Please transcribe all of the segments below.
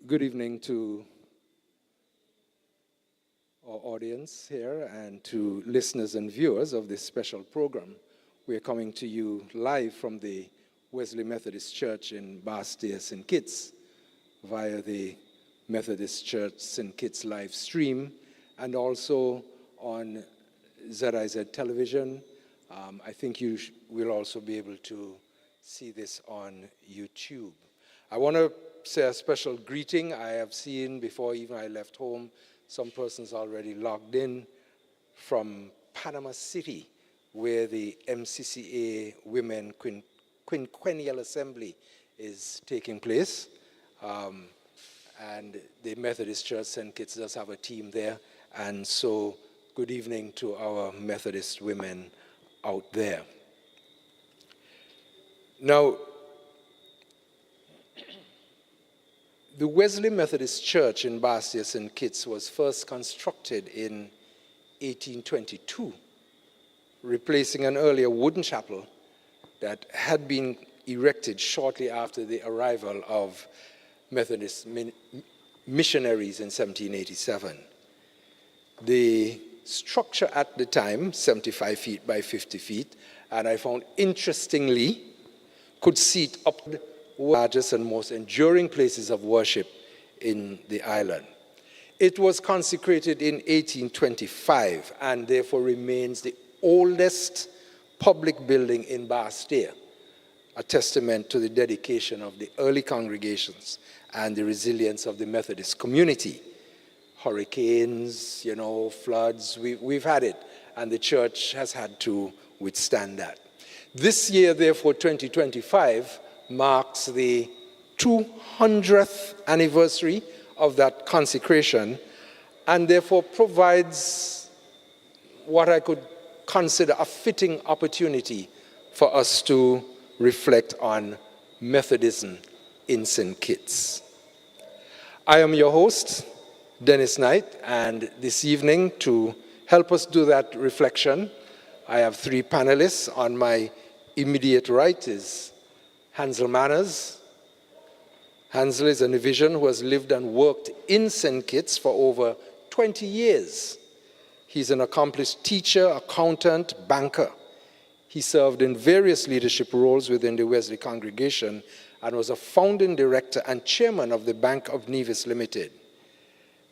Good evening to our audience here and to listeners and viewers of this special program. We are coming to you live from the Wesley Methodist Church in Bastia, St. Kitts, via the Methodist Church St. Kitts live stream, and also on ZIZ television. I think you will also be able to see this on YouTube. I want to say a special greeting. I have seen before even I left home, some persons already logged in from Panama City, where the MCCA Women Quinquennial Assembly is taking place. And the Methodist Church St. Kitts does have a team there. And so good evening to our Methodist women out there. Now, the Wesley Methodist Church in Bastia, St. Kitts was first constructed in 1822, replacing an earlier wooden chapel that had been erected shortly after the arrival of Methodist missionaries in 1787. The structure at the time, 75 feet by 50 feet, and I found interestingly, could seat up the largest and most enduring places of worship in the island. It was consecrated in 1825 and therefore remains the oldest public building in Bastia, a testament to the dedication of the early congregations and the resilience of the Methodist community. Hurricanes, floods, we've had it, and the church has had to withstand that. This year, therefore, 2025, marks the 200th anniversary of that consecration, and therefore provides what I could consider a fitting opportunity for us to reflect on Methodism in St. Kitts. I am your host, Dennis Knight, and this evening, to help us do that reflection, I have three panelists. On my immediate right is Hansel Manners. Hansel is an Division who has lived and worked in St. Kitts for over 20 years. He's an accomplished teacher, accountant, banker. He served in various leadership roles within the Wesley congregation and was a founding director and chairman of the Bank of Nevis Limited.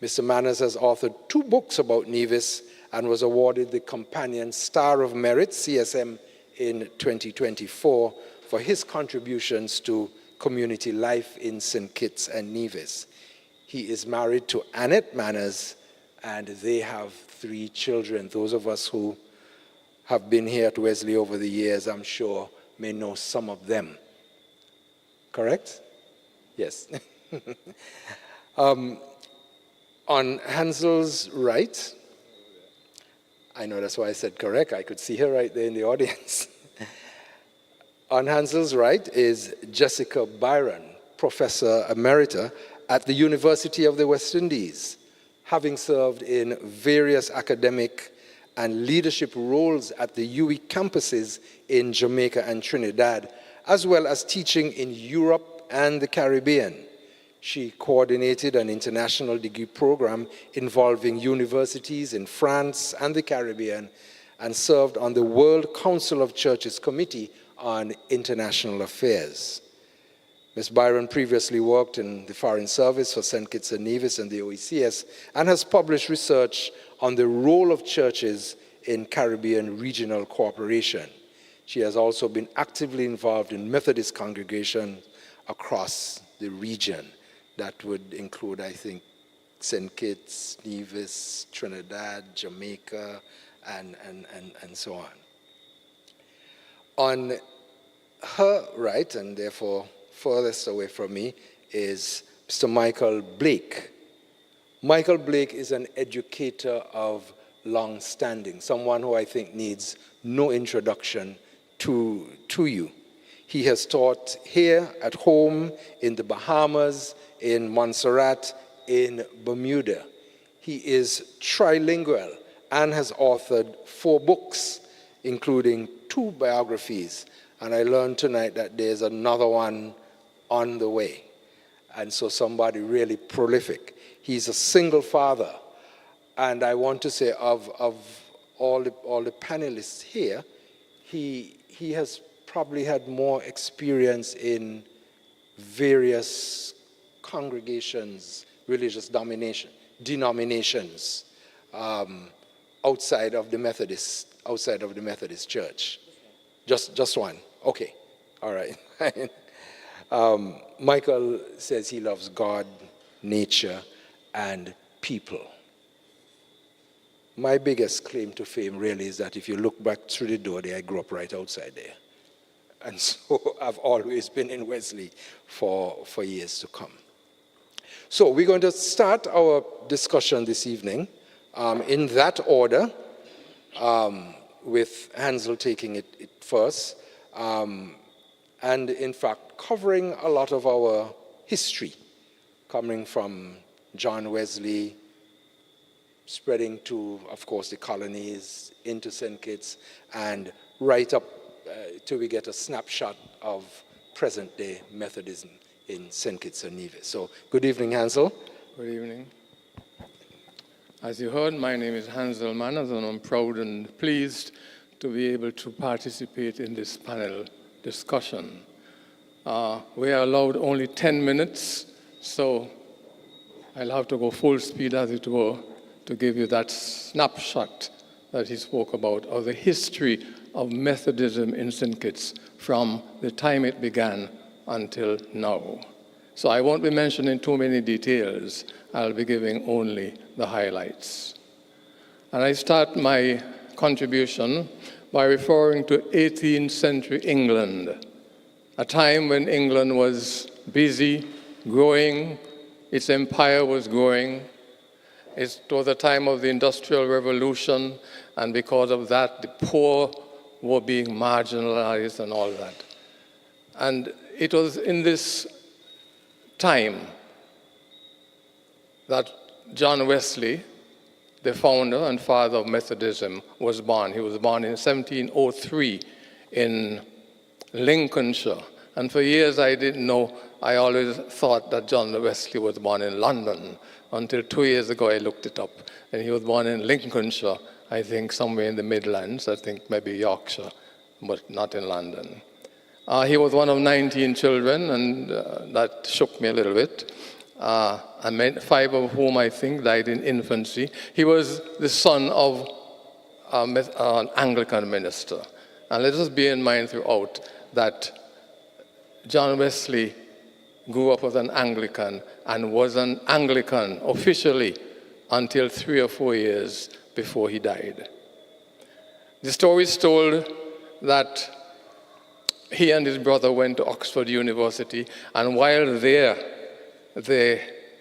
Mr. Manners has authored 2 books about Nevis and was awarded the Companion Star of Merit, CSM, in 2024 for his contributions to community life in St. Kitts and Nevis. He is married to Annette Manners, and they have 3 children. Those of us who have been here at Wesley over the years, I'm sure, may know some of them. Correct? Yes. On Hansel's right, I know that's why I said correct. I could see her right there in the audience. On Hansel's right is Jessica Byron, Professor Emerita at the University of the West Indies, having served in various academic and leadership roles at the UE campuses in Jamaica and Trinidad, as well as teaching in Europe and the Caribbean. She coordinated an international degree program involving universities in France and the Caribbean and served on the World Council of Churches Committee on International Affairs. Ms. Byron previously worked in the Foreign Service for St. Kitts and Nevis and the OECS and has published research on the role of churches in Caribbean regional cooperation. She has also been actively involved in Methodist congregations across the region. That would include, I think, St. Kitts, Nevis, Trinidad, Jamaica, and so on. On her right, and therefore furthest away from me, is Mr. Michael Blake. Michael Blake is an educator of long standing, someone who I think needs no introduction to you. He has taught here at home, in the Bahamas, in Montserrat, in Bermuda. He is trilingual and has authored 4 books, including 2 biographies. And I learned tonight that there's another one on the way. And so somebody really prolific. He's a single father. And I want to say of all the panelists here, he has probably had more experience in various congregations, religious denominations outside of the Methodist Church. Just one. Okay. All right. Michael says he loves God, nature, and people. My biggest claim to fame really is that if you look back through the door there, I grew up right outside there. And so I've always been in Wesley for years to come. So we're going to start our discussion this evening in that order, with Hansel taking it first, and in fact covering a lot of our history, coming from John Wesley, spreading to, of course, the colonies, into St. Kitts, and right up till we get a snapshot of present-day Methodism in St. Kitts and Nevis. So, good evening, Hansel. Good evening. As you heard, my name is Hansel Manners, and I'm proud and pleased to be able to participate in this panel discussion. We are allowed only 10 minutes, so I'll have to go full speed as it were to give you that snapshot that he spoke about of the history of Methodism in St. Kitts from the time it began until now. So I won't be mentioning too many details. I'll be giving only the highlights. And I start my contribution by referring to 18th century England, a time when England was busy, growing, its empire was growing. It was a time of the Industrial Revolution, and because of that, the poor were being marginalized and all that. And it was in this time that John Wesley, the founder and father of Methodism, was born. He was born in 1703 in Lincolnshire. And for years I didn't know, I always thought that John Wesley was born in London, until 2 years ago I looked it up. And he was born in Lincolnshire, I think somewhere in the Midlands, I think maybe Yorkshire, but not in London. He was one of 19 children, and that shook me a little bit. 5 of whom I think died in infancy. He was the son of an Anglican minister. And let us bear in mind throughout that John Wesley grew up as an Anglican and was an Anglican officially until 3 or 4 years before he died. The story is told that he and his brother went to Oxford University, and while there, they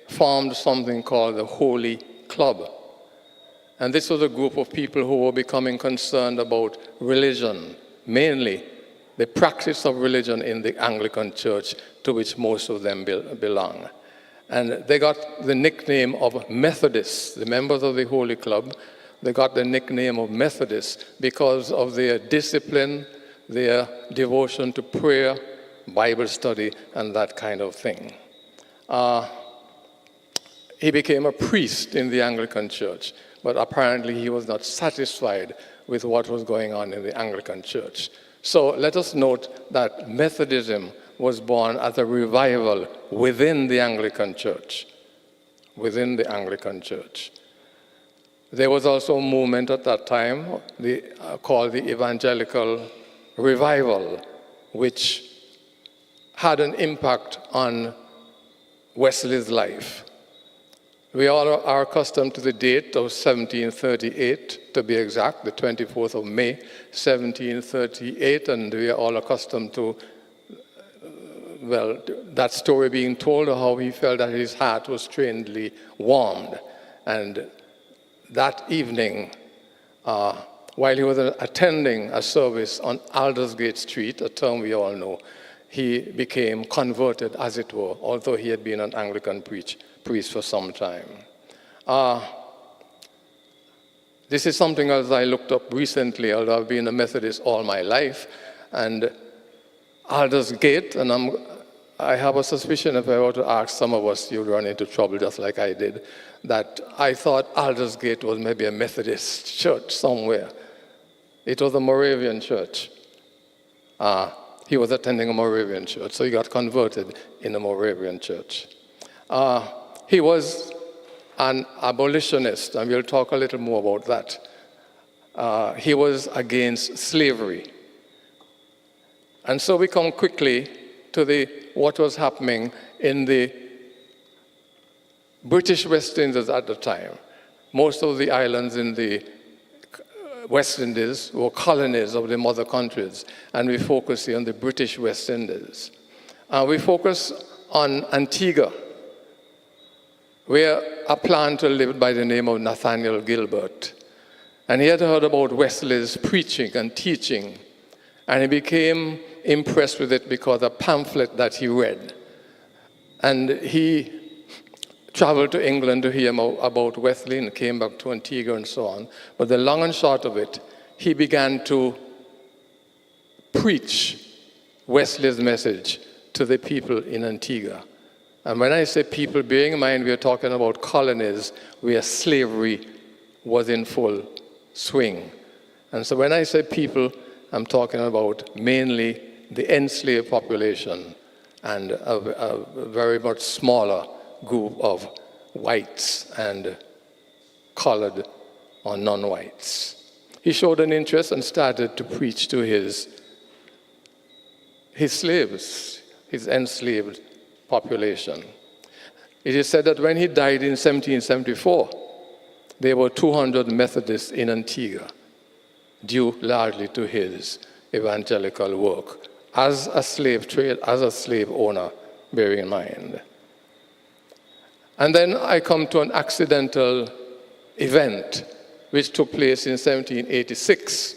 formed something called the Holy Club. And this was a group of people who were becoming concerned about religion, mainly the practice of religion in the Anglican Church, to which most of them belong. And they got the nickname of Methodists. The members of the Holy Club, they got the nickname of Methodists because of their discipline, their devotion to prayer, Bible study, and that kind of thing. He became a priest in the Anglican Church, but apparently he was not satisfied with what was going on in the Anglican Church. So let us note that Methodism was born as a revival within the Anglican Church. Within the Anglican Church. There was also a movement at that time called the Evangelical Revival, which had an impact on Wesley's life. We all are accustomed to the date of 1738, to be exact, the 24th of May, 1738, and we are all accustomed to, that story being told of how he felt that his heart was strangely warmed. And that evening, while he was attending a service on Aldersgate Street, a term we all know, he became converted, as it were, although he had been an Anglican priest for some time. This is something else I looked up recently, although I've been a Methodist all my life, and Aldersgate, and I have a suspicion if I were to ask some of us, you'd run into trouble just like I did, that I thought Aldersgate was maybe a Methodist church somewhere. It was a Moravian church. He was attending a Moravian church, so he got converted in a Moravian church. He was an abolitionist, and we'll talk a little more about that. He was against slavery. And so we come quickly to what was happening in the British West Indies at the time. Most of the islands in the West Indies were colonies of the mother countries, and we focus here on the British West Indies. We focus on Antigua, where a planter lived by the name of Nathaniel Gilbert. And he had heard about Wesley's preaching and teaching, and he became impressed with it because of a pamphlet that he read. And he traveled to England to hear about Wesley and came back to Antigua and so on. But the long and short of it, he began to preach Wesley's message to the people in Antigua. And when I say people, bearing in mind we are talking about colonies where slavery was in full swing. And so when I say people, I'm talking about mainly the enslaved population and a very much smaller group of whites and colored or non-whites. He showed an interest and started to preach to his slaves, his enslaved population. It is said that when he died in 1774, there were 200 Methodists in Antigua, due largely to his evangelical work as a slave trade, as a slave owner, bearing in mind. And then I come to an accidental event which took place in 1786,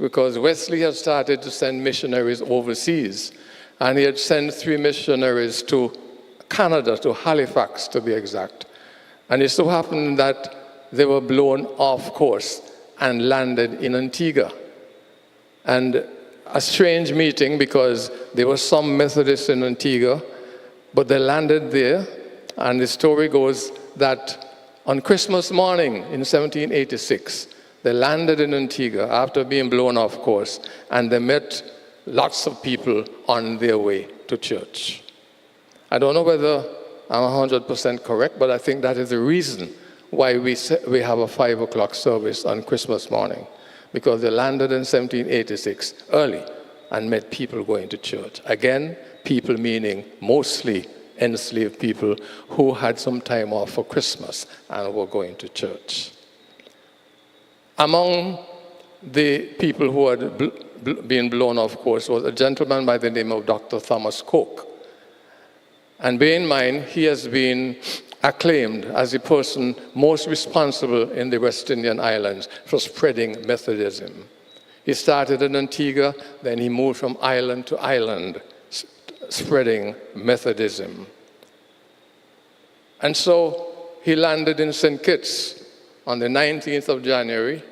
because Wesley had started to send missionaries overseas, and he had sent 3 missionaries to Canada, to Halifax to be exact. And it so happened that they were blown off course and landed in Antigua. And a strange meeting, because there were some Methodists in Antigua, but they landed there, and the story goes that on Christmas morning in 1786, they landed in Antigua after being blown off course, and they met lots of people on their way to church. I don't know whether I'm 100% correct, but I think that is the reason why we have a 5 o'clock service on Christmas morning, because they landed in 1786 early and met people going to church. Again, people meaning mostly enslaved people who had some time off for Christmas and were going to church. Among the people who had been blown off course was a gentleman by the name of Dr. Thomas Coke. And bear in mind, he has been acclaimed as the person most responsible in the West Indian Islands for spreading Methodism. He started in Antigua, then he moved from island to island, spreading Methodism. And so he landed in St. Kitts on the 19th of January,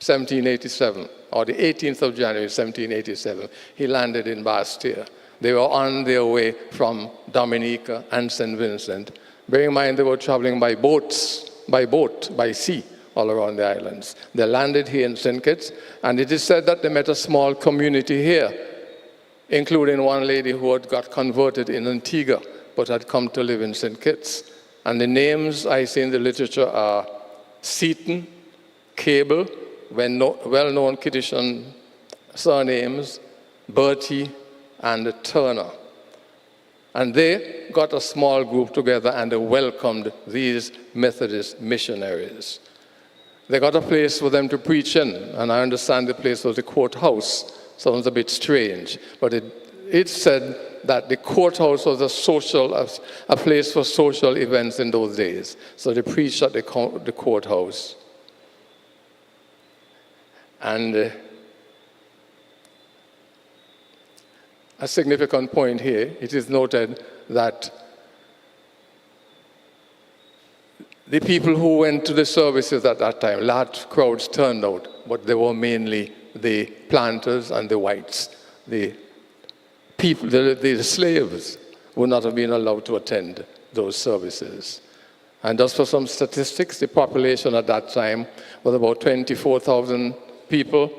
1787, or the 18th of January, 1787. He landed in Bastia. They were on their way from Dominica and St. Vincent. Bear in mind, they were traveling by boat, by sea, all around the islands. They landed here in St. Kitts, and it is said that they met a small community here, including one lady who had got converted in Antigua, but had come to live in St. Kitts. And the names I see in the literature are Seaton, Cable, well-known Kittitian surnames, Bertie, and Turner. And they got a small group together and they welcomed these Methodist missionaries. They got a place for them to preach in, and I understand the place was the courthouse. Sounds a bit strange, but it said that the courthouse was a place for social events in those days. So they preached at the courthouse. And a significant point here, it is noted that the people who went to the services at that time, large crowds turned out, but they were mainly the planters and the whites. The people, the slaves would not have been allowed to attend those services. And just for some statistics, the population at that time was about 24,000 people,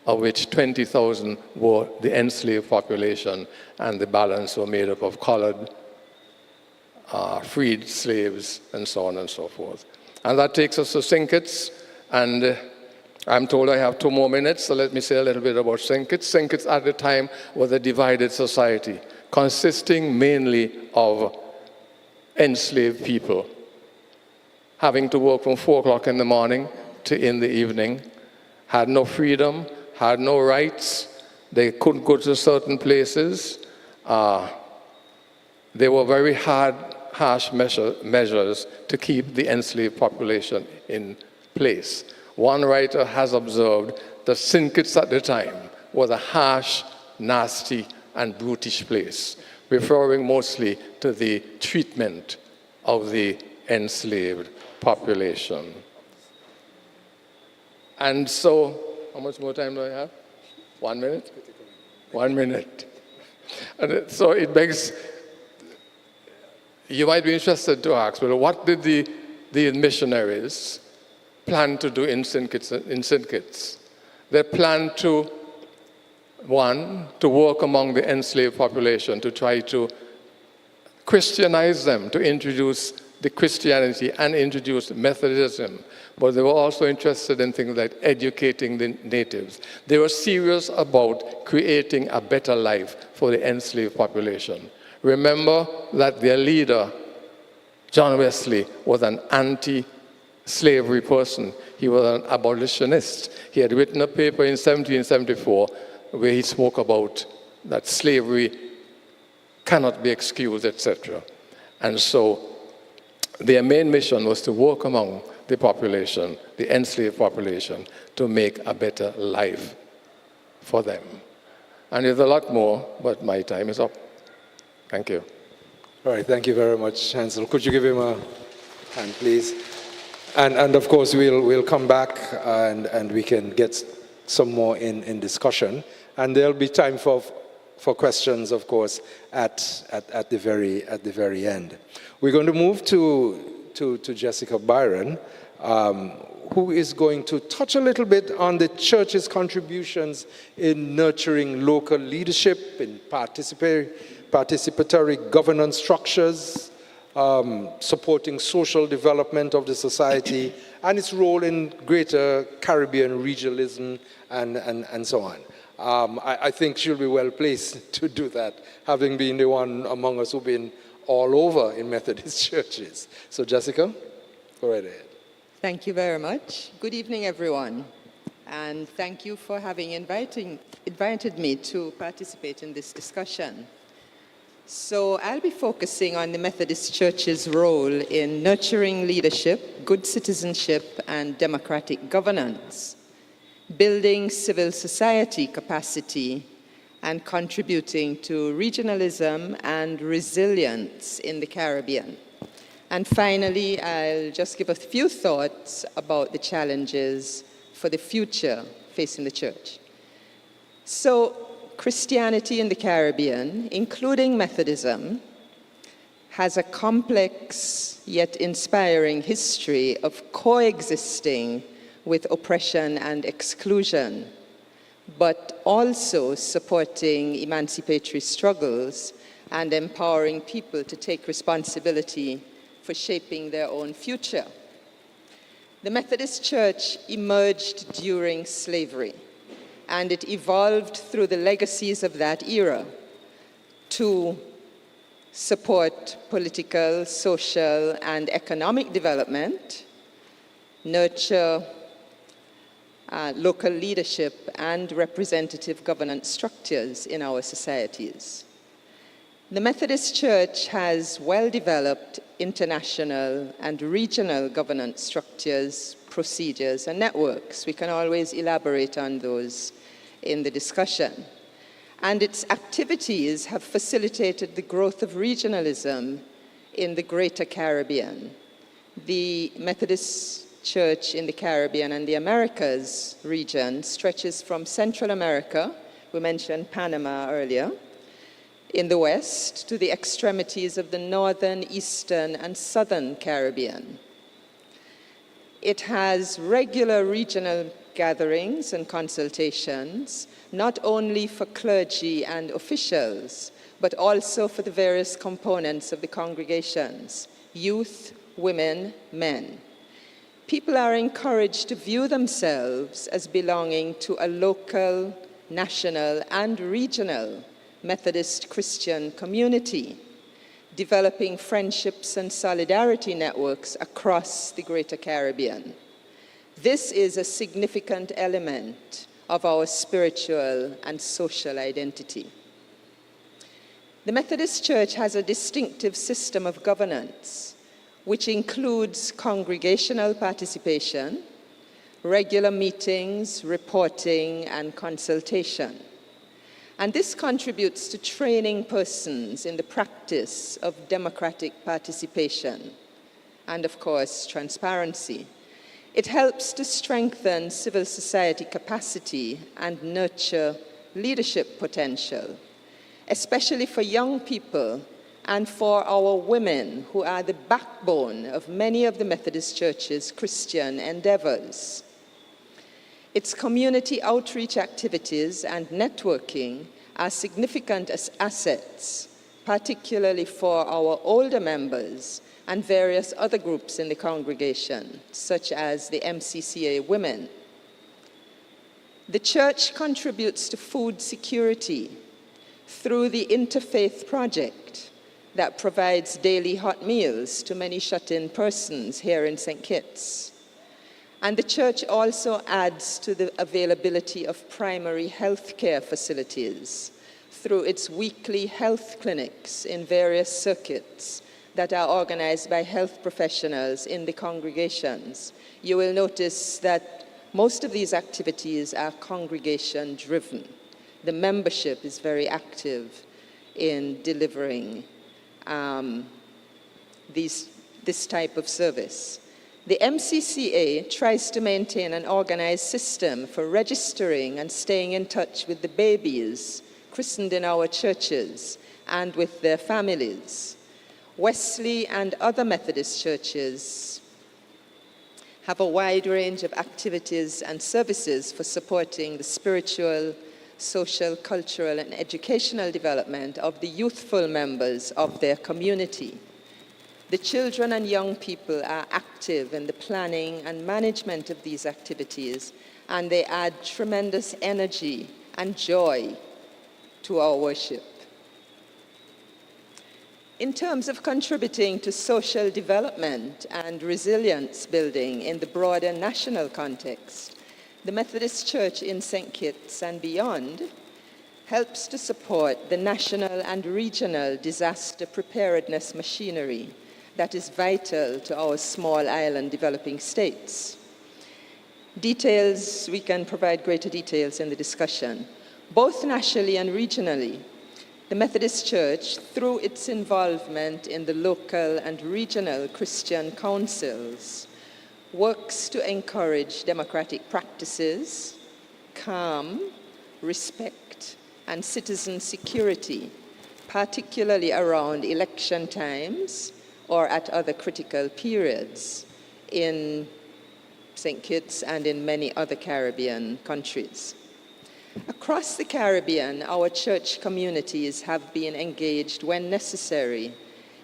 of which 20,000 were the enslaved population, and the balance were made up of colored, freed slaves, and so on and so forth. And that takes us to St. Kitts, and I'm told I have 2 more minutes, so let me say a little bit about St. Kitts. St. Kitts at the time was a divided society, consisting mainly of enslaved people, having to work from 4 o'clock in the morning to in the evening, had no freedom, had no rights. They couldn't go to certain places. There were very harsh measures to keep the enslaved population in place. One writer has observed that St. Kitts at the time was a harsh, nasty, and brutish place, referring mostly to the treatment of the enslaved population. And so, how much more time do I have? 1 minute? 1 minute. And so it begs, you might be interested to ask, well, what did the missionaries plan to do in St. Kitts? They planned to, one, to work among the enslaved population, to try to Christianize them, to introduce the Christianity and introduce Methodism. But they were also interested in things like educating the natives. They were serious about creating a better life for the enslaved population. Remember that their leader, John Wesley, was an anti-slavery person. He was an abolitionist. He had written a paper in 1774 where he spoke about that slavery cannot be excused, etc. And so their main mission was to work among the population, the enslaved population, to make a better life for them. And there's a lot more, but my time is up. Thank you. All right, thank you very much, Hansel. Could you give him a hand, please? And of course, we'll come back and we can get some more in discussion. And there'll be time for questions, of course, at the very end. We're going to move to Jessica Byron, who is going to touch a little bit on the church's contributions in nurturing local leadership, in participatory governance structures, supporting social development of the society, and its role in greater Caribbean regionalism and so on. I think she'll be well placed to do that, having been the one among us who've been all over in Methodist churches. So Jessica, go right ahead. Thank you very much. Good evening, everyone. And thank you for having invited me to participate in this discussion. So I'll be focusing on the Methodist Church's role in nurturing leadership, good citizenship, and democratic governance, building civil society capacity, and contributing to regionalism and resilience in the Caribbean. And finally, I'll just give a few thoughts about the challenges for the future facing the church. So, Christianity in the Caribbean, including Methodism, has a complex yet inspiring history of coexisting with oppression and exclusion, but also supporting emancipatory struggles and empowering people to take responsibility for shaping their own future. The Methodist Church emerged during slavery, and it evolved through the legacies of that era to support political, social, and economic development, nurture local leadership and representative governance structures in our societies. The Methodist Church has well-developed international and regional governance structures, procedures, and networks. We can always elaborate on those in the discussion. And its activities have facilitated the growth of regionalism in the Greater Caribbean. The Methodist Church in the Caribbean and the Americas region stretches from Central America, we mentioned Panama earlier, in the west to the extremities of the northern, eastern, and southern Caribbean. It has regular regional gatherings and consultations, not only for clergy and officials, but also for the various components of the congregations, youth, women, men. People are encouraged to view themselves as belonging to a local, national, and regional Methodist Christian community, developing friendships and solidarity networks across the Greater Caribbean. This is a significant element of our spiritual and social identity. The Methodist Church has a distinctive system of governance, which includes congregational participation, regular meetings, reporting, and consultation. And this contributes to training persons in the practice of democratic participation and, of course, transparency. It helps to strengthen civil society capacity and nurture leadership potential, especially for young people and for our women, who are the backbone of many of the Methodist Church's Christian endeavors. Its community outreach activities and networking are significant as assets, particularly for our older members and various other groups in the congregation, such as the MCCA Women. The church contributes to food security through the Interfaith Project that provides daily hot meals to many shut-in persons here in St. Kitts. And the church also adds to the availability of primary health care facilities through its weekly health clinics in various circuits that are organized by health professionals in the congregations. You will notice that most of these activities are congregation-driven. The membership is very active in delivering this type of service. The MCCA tries to maintain an organized system for registering and staying in touch with the babies christened in our churches and with their families. Wesley and other Methodist churches have a wide range of activities and services for supporting the spiritual, social, cultural, and educational development of the youthful members of their community. The children and young people are active in the planning and management of these activities, and they add tremendous energy and joy to our worship. In terms of contributing to social development and resilience building in the broader national context, the Methodist Church in St. Kitts and beyond helps to support the national and regional disaster preparedness machinery that is vital to our small island developing states. Details, we can provide greater details in the discussion. Both nationally and regionally, the Methodist Church, through its involvement in the local and regional Christian councils, works to encourage democratic practices, calm, respect, and citizen security, particularly around election times or at other critical periods in St. Kitts and in many other Caribbean countries. Across the Caribbean, our church communities have been engaged when necessary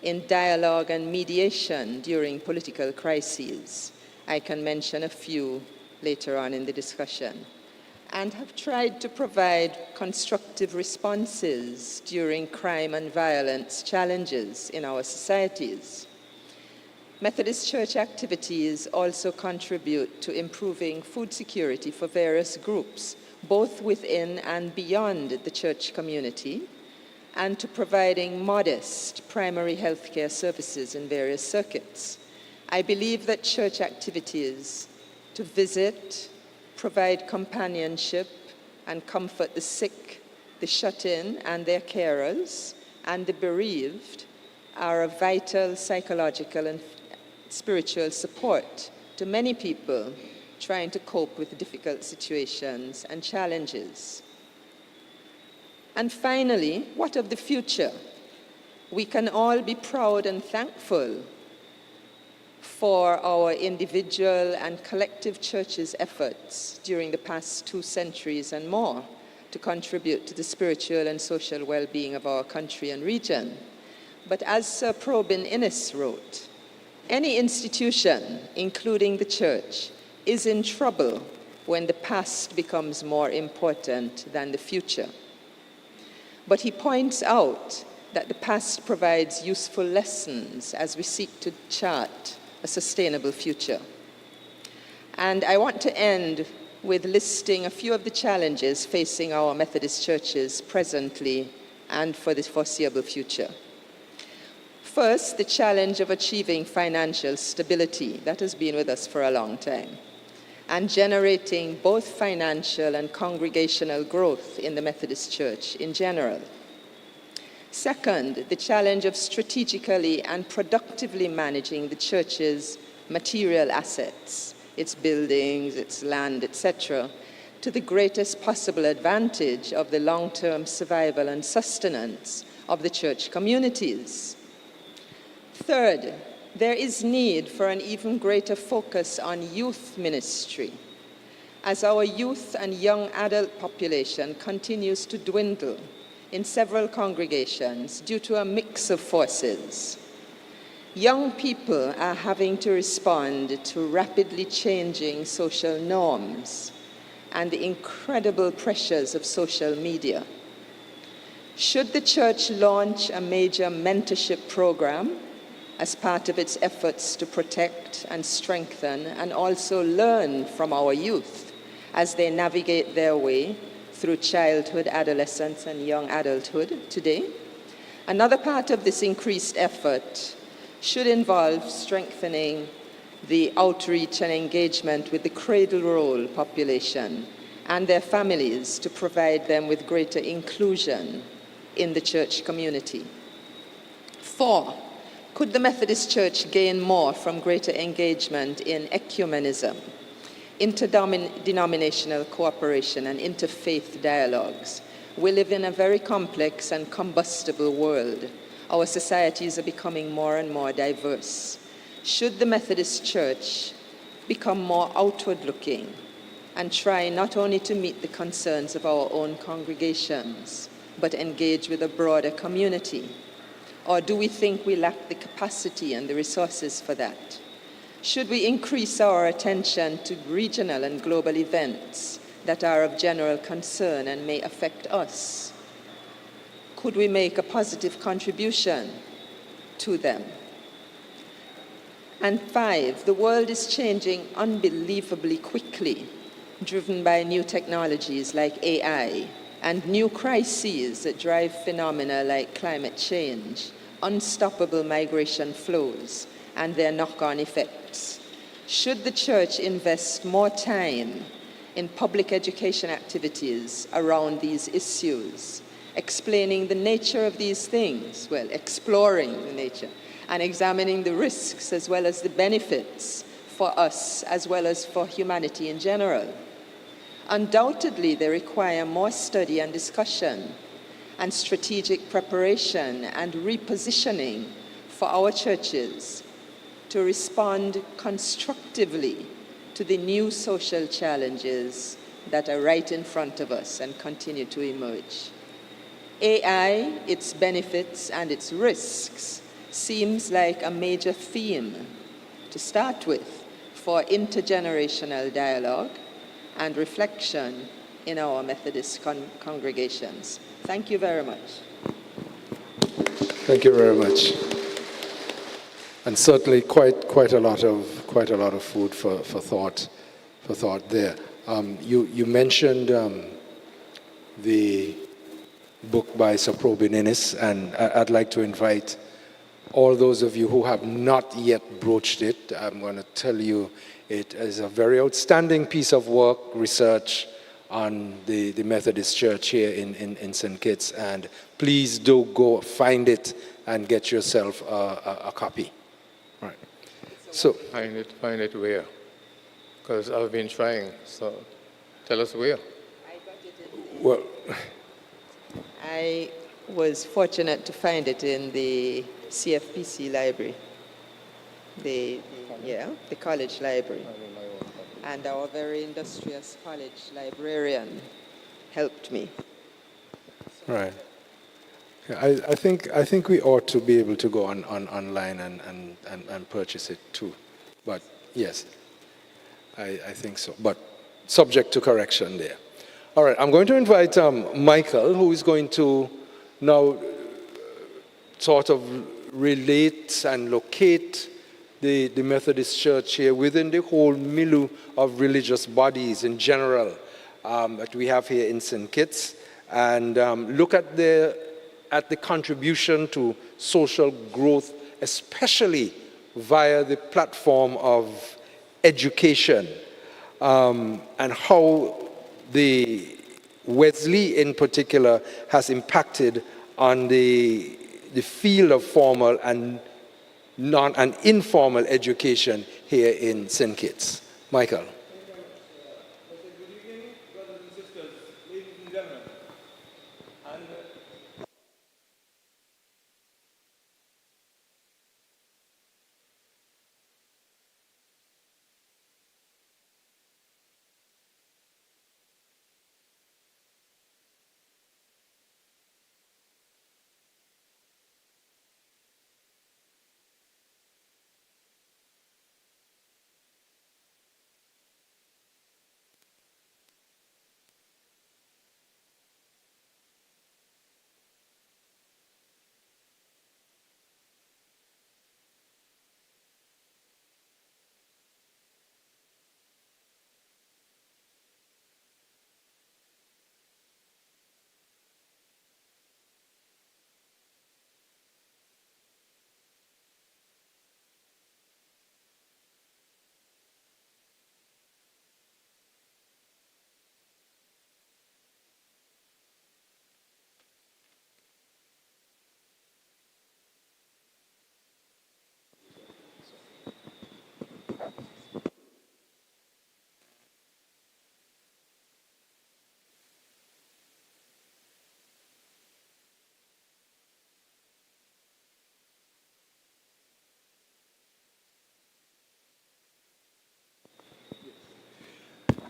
in dialogue and mediation during political crises. I can mention a few later on in the discussion, and have tried to provide constructive responses during crime and violence challenges in our societies. Methodist Church activities also contribute to improving food security for various groups, both within and beyond the church community, and to providing modest primary health care services in various circuits. I believe that church activities to visit, provide companionship, and comfort the sick, the shut-in and their carers, and the bereaved are a vital psychological and spiritual support to many people trying to cope with difficult situations and challenges. And finally, what of the future? We can all be proud and thankful for our individual and collective churches' efforts during the past 2 centuries and more to contribute to the spiritual and social well-being of our country and region. But as Sir Probin Innes wrote, any institution, including the church, is in trouble when the past becomes more important than the future. But he points out that the past provides useful lessons as we seek to chart a sustainable future. And I want to end with listing a few of the challenges facing our Methodist churches presently and for the foreseeable future. First, the challenge of achieving financial stability. That has been with us for a long time, and generating both financial and congregational growth in the Methodist Church in general. Second, the challenge of strategically and productively managing the church's material assets, its buildings, its land, etc., to the greatest possible advantage of the long-term survival and sustenance of the church communities. Third, there is need for an even greater focus on youth ministry, as our youth and young adult population continues to dwindle in several congregations due to a mix of forces. Young people are having to respond to rapidly changing social norms and the incredible pressures of social media. Should the church launch a major mentorship program as part of its efforts to protect and strengthen and also learn from our youth as they navigate their way through childhood, adolescence, and young adulthood today? Another part of this increased effort should involve strengthening the outreach and engagement with the cradle roll population and their families to provide them with greater inclusion in the church community. 4, could the Methodist Church gain more from greater engagement in ecumenism, interdenominational cooperation, and interfaith dialogues? We live in a very complex and combustible world. Our societies are becoming more and more diverse. Should the Methodist Church become more outward-looking and try not only to meet the concerns of our own congregations, but engage with a broader community? Or do we think we lack the capacity and the resources for that? Should we increase our attention to regional and global events that are of general concern and may affect us? Could we make a positive contribution to them. And 5, the world is changing unbelievably quickly, driven by new technologies like AI and new crises that drive phenomena like climate change, unstoppable migration flows, and their knock-on effects. Should the church invest more time in public education activities around these issues, explaining the nature of these things, well, exploring the nature, and examining the risks as well as the benefits for us as well as for humanity in general? Undoubtedly, they require more study and discussion and strategic preparation and repositioning for our churches to respond constructively to the new social challenges that are right in front of us and continue to emerge. AI, its benefits and its risks, seems like a major theme to start with for intergenerational dialogue and reflection in our Methodist congregations. Thank you very much. Thank you very much. And certainly quite a lot of food for thought there. You mentioned the book by Sir Probin Innes, and I'd like to invite all those of you who have not yet broached it. I'm going to tell you it is a very outstanding piece of work, research on the Methodist Church here in St. Kitts, and please do go find it and get yourself a copy. All right. So Find it where? Because I've been trying, so tell us where. well, I was fortunate to find it in the CFPC library, the college library. And our very industrious college librarian helped me. right. Yeah, I think we ought to be able to go online and purchase it too. But yes, I think so. But subject to correction there. All right, I'm going to invite Michael, who is going to now sort of relate and locate the Methodist Church here within the whole milieu of religious bodies in general that we have here in St. Kitts, and look at the contribution to social growth, especially via the platform of education, and how the Wesley in particular has impacted on the field of formal and informal education here in St. Kitts. Michael. Good evening, brothers and sisters, ladies and gentlemen.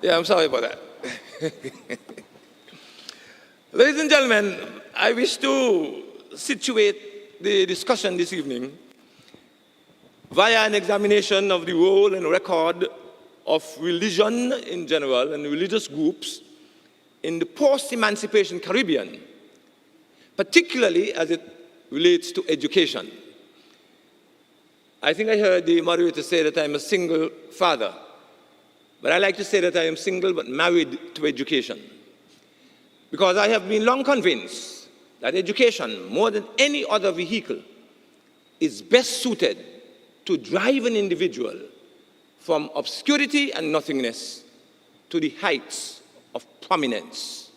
Yeah, I'm sorry about that. Ladies and gentlemen, I wish to situate the discussion this evening via an examination of the role and record of religion in general and religious groups in the post-emancipation Caribbean, particularly as it relates to education. I think I heard the moderator say that I'm a single father. But I like to say that I am single but married to education. Because I have been long convinced that education, more than any other vehicle, is best suited to drive an individual from obscurity and nothingness to the heights of prominence.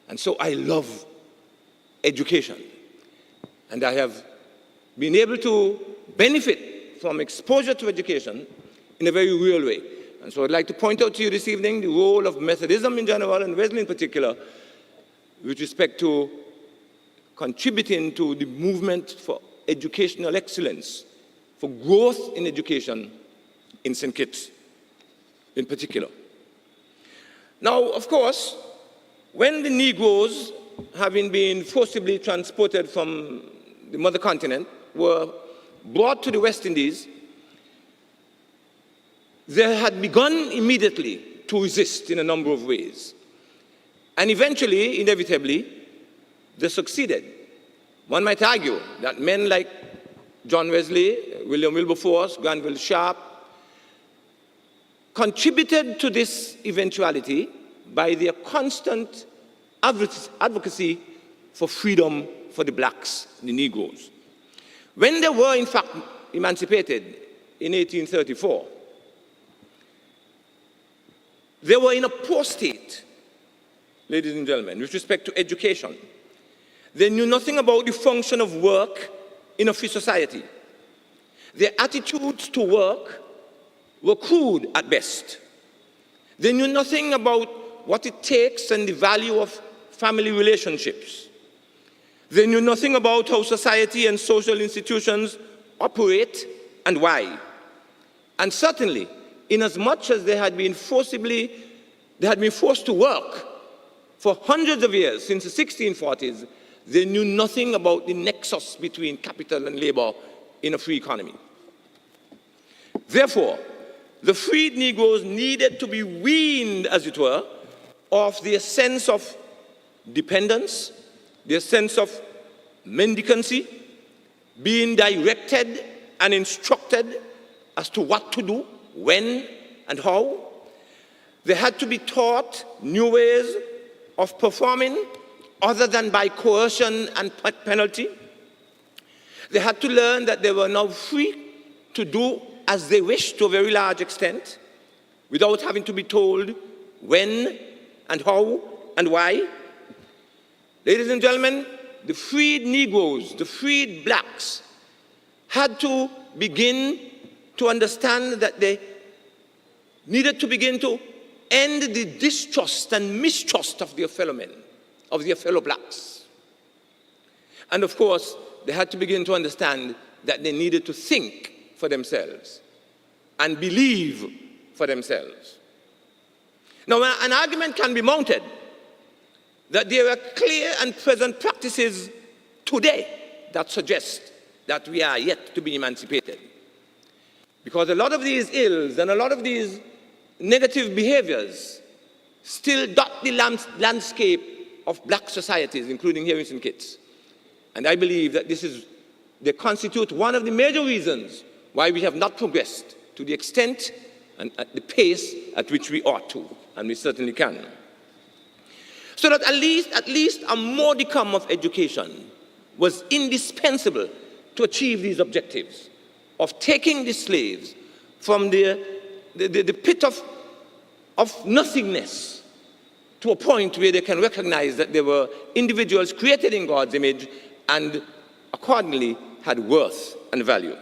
And so I love education. And I have been able to benefit from exposure to education in a very real way. And so I'd like to point out to you this evening the role of Methodism in general and Wesley in particular with respect to contributing to the movement for educational excellence, for growth in education in St. Kitts in particular. Now, of course, when the Negroes, having been forcibly transported from the mother continent, were brought to the West Indies, they had begun immediately to resist in a number of ways. And eventually, inevitably, they succeeded. One might argue that men like John Wesley, William Wilberforce, Granville Sharp, contributed to this eventuality by their constant advocacy for freedom for the blacks, the Negroes. When they were, in fact, emancipated in 1834, they were in a poor state, ladies and gentlemen, with respect to education. They knew nothing about the function of work in a free society. Their attitudes to work were crude at best. They knew nothing about what it takes and the value of family relationships. They knew nothing about how society and social institutions operate and why. And certainly, inasmuch as they had been forced to work for hundreds of years, since the 1640s, they knew nothing about the nexus between capital and labor in a free economy. Therefore, the freed Negroes needed to be weaned, as it were, of their sense of dependence, their sense of mendicancy, being directed and instructed as to what to do, when and how. They had to be taught new ways of performing other than by coercion and penalty. They had to learn that they were now free to do as they wished to a very large extent without having to be told when and how and why. Ladies and gentlemen, the freed Negroes, the freed blacks, had to begin to understand that they needed to begin to end the distrust and mistrust of their fellow men, of their fellow blacks. And of course, they had to begin to understand that they needed to think for themselves and believe for themselves. Now, an argument can be mounted that there are clear and present practices today that suggest that we are yet to be emancipated. Because a lot of these ills and a lot of these negative behaviors still dot the landscape of black societies, including here in St. Kitts. And I believe that they constitute one of the major reasons why we have not progressed to the extent and at the pace at which we ought to, and we certainly can. So that at least a modicum of education was indispensable to achieve these objectives of taking the slaves from the pit of nothingness to a point where they can recognize that they were individuals created in God's image and accordingly had worth and value.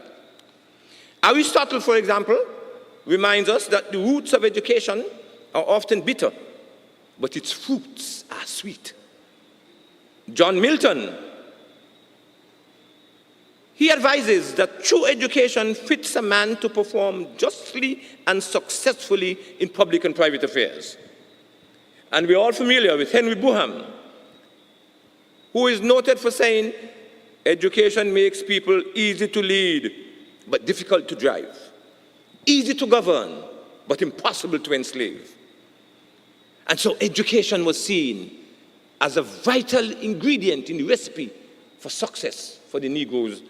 Aristotle, for example, reminds us that the roots of education are often bitter, but its fruits are sweet. John Milton, he advises that true education fits a man to perform justly and successfully in public and private affairs. And we're all familiar with Henry Buham, who is noted for saying, education makes people easy to lead, but difficult to drive. Easy to govern, but impossible to enslave. And so education was seen as a vital ingredient in the recipe for success for the Negroes,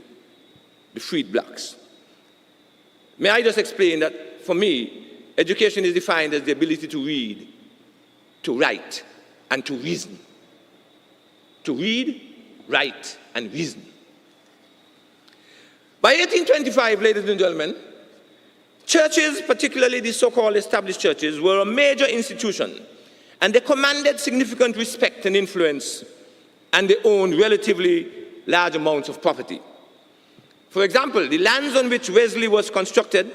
the freed blacks. May I just explain that for me, education is defined as the ability to read, to write, and to reason. To read, write, and reason. By 1825, ladies and gentlemen, churches, particularly the so-called established churches, were a major institution, and they commanded significant respect and influence, and they owned relatively large amounts of property. For example, the lands on which Wesley was constructed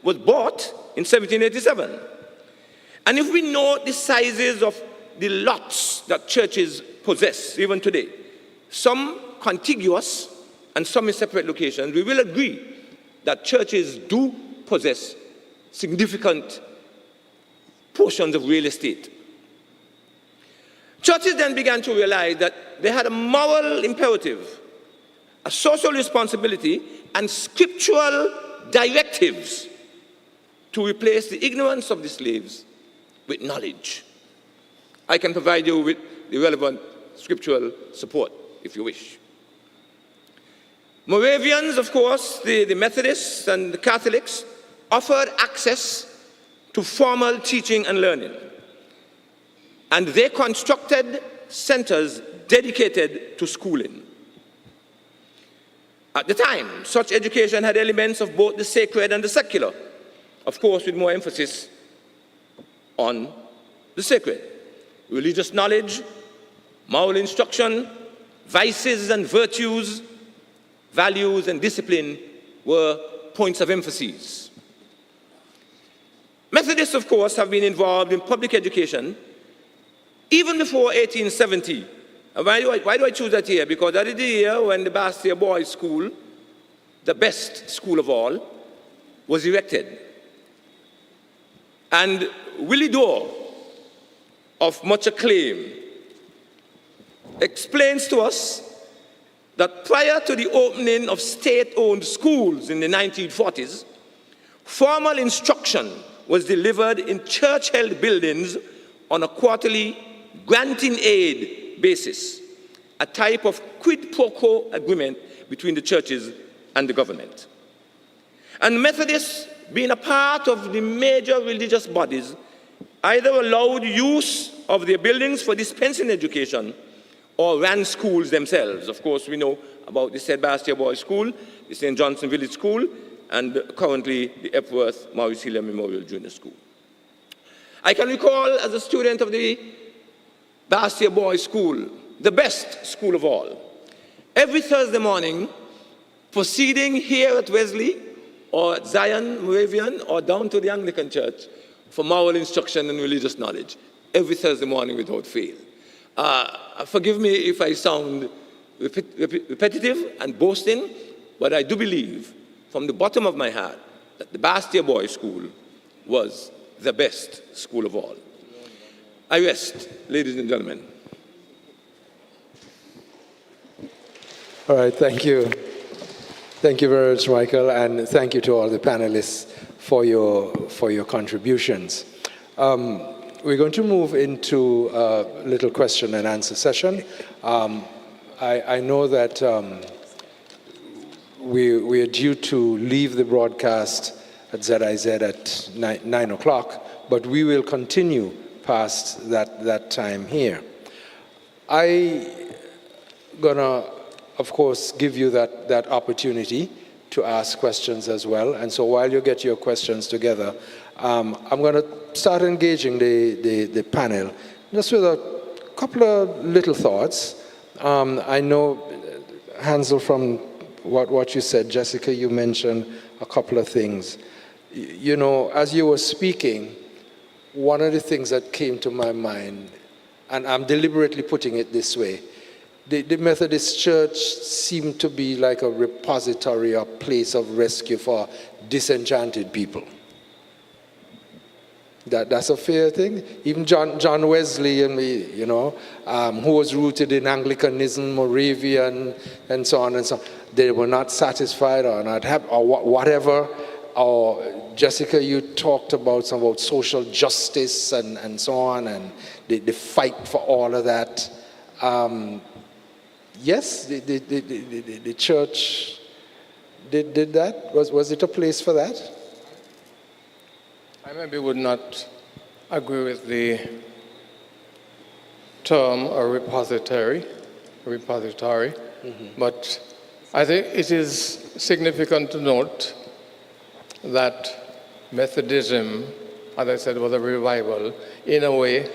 was bought in 1787. And if we know the sizes of the lots that churches possess even today, some contiguous and some in separate locations, we will agree that churches do possess significant portions of real estate. Churches then began to realize that they had a moral imperative, a social responsibility, and scriptural directives to replace the ignorance of the slaves with knowledge. I can provide you with the relevant scriptural support if you wish. Moravians, of course, the Methodists and the Catholics, offered access to formal teaching and learning. And they constructed centers dedicated to schooling. At the time, such education had elements of both the sacred and the secular, of course, with more emphasis on the sacred. Religious knowledge, moral instruction, vices and virtues, values and discipline were points of emphasis. Methodists, of course, have been involved in public education even before 1870. And why do I choose that year? Because that is the year when the Bastia Boys' School, the best school of all, was erected. And Willie Dorr, of much acclaim, explains to us that prior to the opening of state-owned schools in the 1940s, formal instruction was delivered in church-held buildings on a quarterly granting aid basis, a type of quid pro quo agreement between the churches and the government. And Methodists, being a part of the major religious bodies, either allowed use of their buildings for dispensing education or ran schools themselves. Of course, we know about the St. Bastia Boys' School, the St. Johnson Village School, and currently the Epworth Maurice Hillier Memorial Junior School. I can recall as a student of the Bastia Boys' School, the best school of all, every Thursday morning, proceeding here at Wesley or at Zion Moravian or down to the Anglican Church for moral instruction and religious knowledge, every Thursday morning without fail. Forgive me if I sound repetitive and boasting, but I do believe from the bottom of my heart that the Bastia Boys' School was the best school of all. I rest, ladies and gentlemen. All right, thank you. Thank you very much, Michael, and thank you to all the panelists for your contributions. We're going to move into a little question and answer session. I know that we are due to leave the broadcast at ZIZ at 9 o'clock, but we will continue past that time here. I'm gonna, of course, give you that opportunity to ask questions as well. And so while you get your questions together, I'm going to start engaging the panel just with a couple of little thoughts. I know, Hansel, from what you said, Jessica, you mentioned a couple of things. You know, as you were speaking, one of the things that came to my mind, and I'm deliberately putting it this way, the Methodist Church seemed to be like a repository or place of rescue for disenchanted people. That's a fair thing. Even John Wesley and me, you know, who was rooted in Anglicanism, Moravian, and so on and so on. They were not satisfied or not happy or whatever. Or Jessica, you talked about social justice and so on, and the fight for all of that. Yes, the church did that. Was it a place for that? I maybe would not agree with the term a repository, but I think it is significant to note that Methodism, as I said, was a revival, in a way,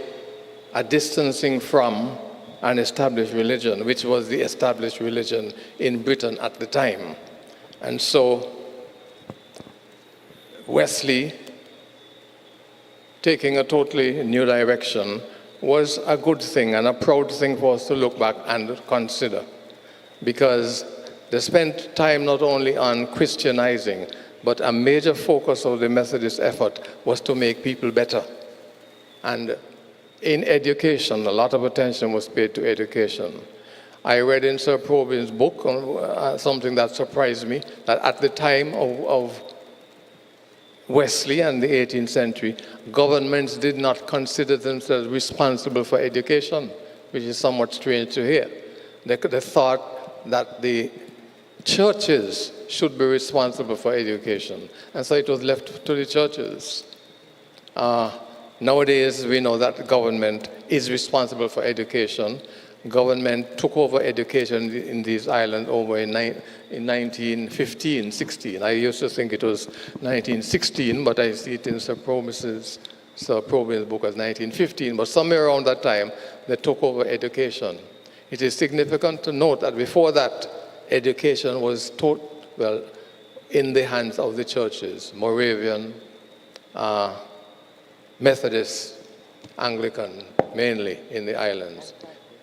a distancing from an established religion, which was the established religion in Britain at the time. And so Wesley, taking a totally new direction, was a good thing and a proud thing for us to look back and consider, because they spent time not only on Christianizing, but a major focus of the Methodist effort was to make people better. And in education, a lot of attention was paid to education. I read in Sir Probin's book something that surprised me, that at the time of Wesley and the 18th century, governments did not consider themselves responsible for education, which is somewhat strange to hear. They thought that the churches should be responsible for education, and so it was left to the churches. Nowadays, we know that the government is responsible for education. Government took over education in these islands over in 1915, 16. I used to think it was 1916, but I see it in Sir Probin's book as 1915. But somewhere around that time, they took over education. It is significant to note that before that, education was in the hands of the churches, Moravian, Methodist, Anglican, mainly in the islands.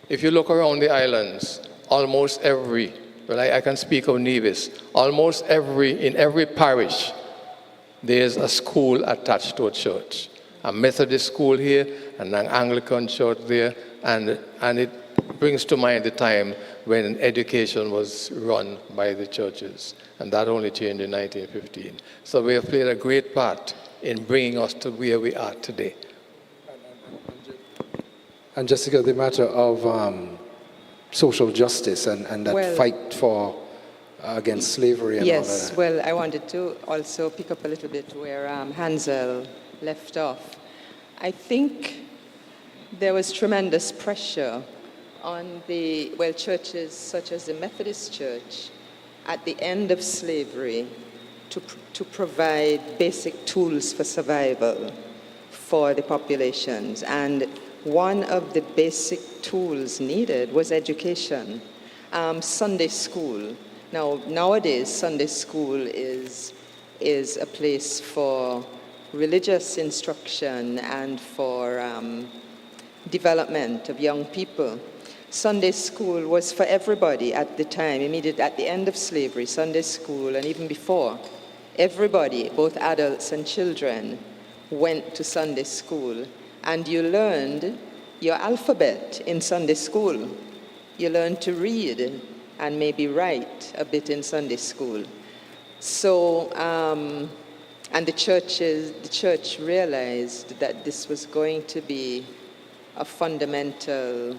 If you look around the islands, almost every, I can speak of Nevis, in every parish, there's a school attached to a church. A Methodist school here, and an Anglican church there, and it brings to mind the time when education was run by the churches, and that only changed in 1915. So we have played a great part in bringing us to where we are today. And Jessica, the matter of social justice and that fight for against slavery and all that. Well, I wanted to also pick up a little bit where Hansel left off. I think there was tremendous pressure on the churches such as the Methodist Church at the end of slavery to provide basic tools for survival for the populations. And one of the basic tools needed was education. Sunday school. Now, nowadays, Sunday school is a place for religious instruction and for development of young people. Sunday school was for everybody at the time, immediately at the end of slavery, Sunday school, and even before. Everybody, both adults and children, went to Sunday school, and you learned your alphabet in Sunday school. You learned to read and maybe write a bit in Sunday school. So, and the church realized that this was going to be a fundamental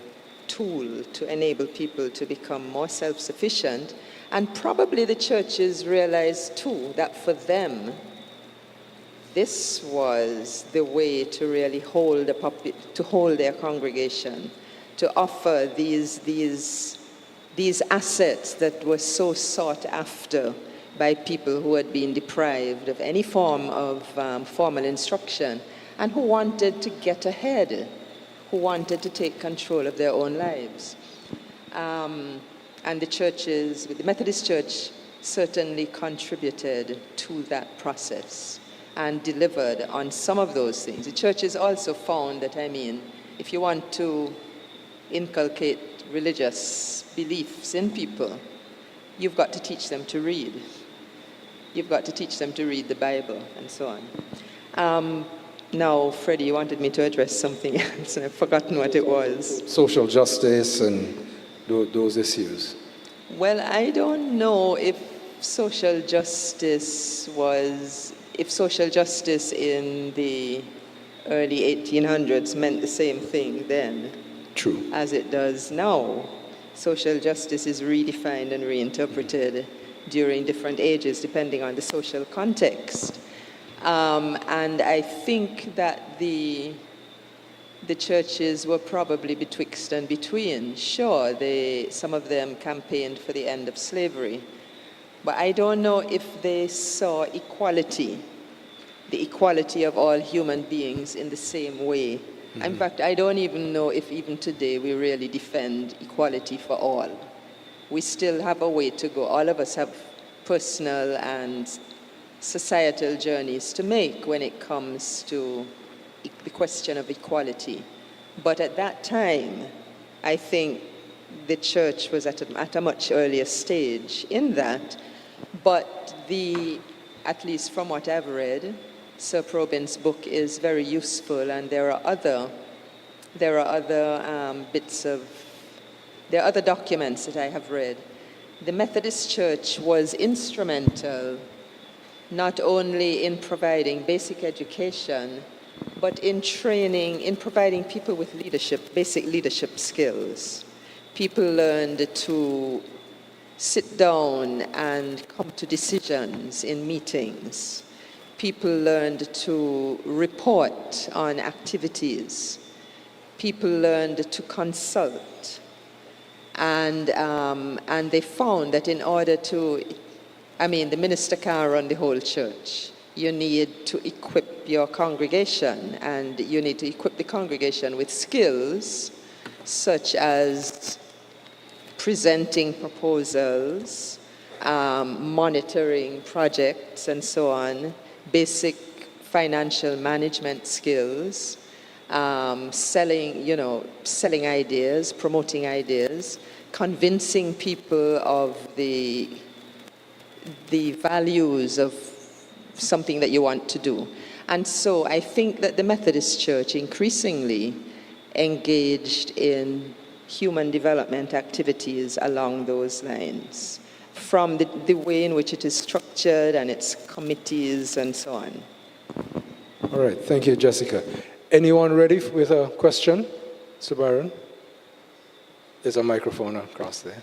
tool to enable people to become more self-sufficient. And probably the churches realized too that for them, this was the way to really hold their congregation, to offer these assets that were so sought after by people who had been deprived of any form of formal instruction and who wanted to get ahead, who wanted to take control of their own lives. And the Methodist Church certainly contributed to that process and delivered on some of those things. The churches also found that, if you want to inculcate religious beliefs in people, you've got to teach them to read. You've got to teach them to read the Bible and so on. Now, Freddie, you wanted me to address something else, and I've forgotten what it was. Social justice and those issues. Well, I don't know if social justice in the early 1800s meant the same thing then. True. As it does now. Social justice is redefined and reinterpreted during different ages, depending on the social context. And I think that the churches were probably betwixt and between. Sure, some of them campaigned for the end of slavery, but I don't know if they saw equality, the equality of all human beings in the same way. Mm-hmm. In fact, I don't even know if even today we really defend equality for all. We still have a way to go. All of us have personal and societal journeys to make when it comes to the question of equality. But at that time, I think the church was at a much earlier stage in that. But at least from what I've read, Sir Probin's book is very useful, and there are other documents that I have read. The Methodist Church was instrumental not only in providing basic education, but in providing people with basic leadership skills. People learned to sit down and come to decisions in meetings. People learned to report on activities. People learned to consult. And they found that in order to, the minister can't run the whole church. You need to equip your congregation, and you need to equip the congregation with skills such as presenting proposals, monitoring projects, and so on, basic financial management skills, selling ideas, promoting ideas, convincing people of the values of something that you want to do. And so I think that the Methodist Church increasingly engaged in human development activities along those lines, from the way in which it is structured and its committees and so on. All right, thank you, Jessica. Anyone ready with a question? Sir Byron? There's a microphone across there.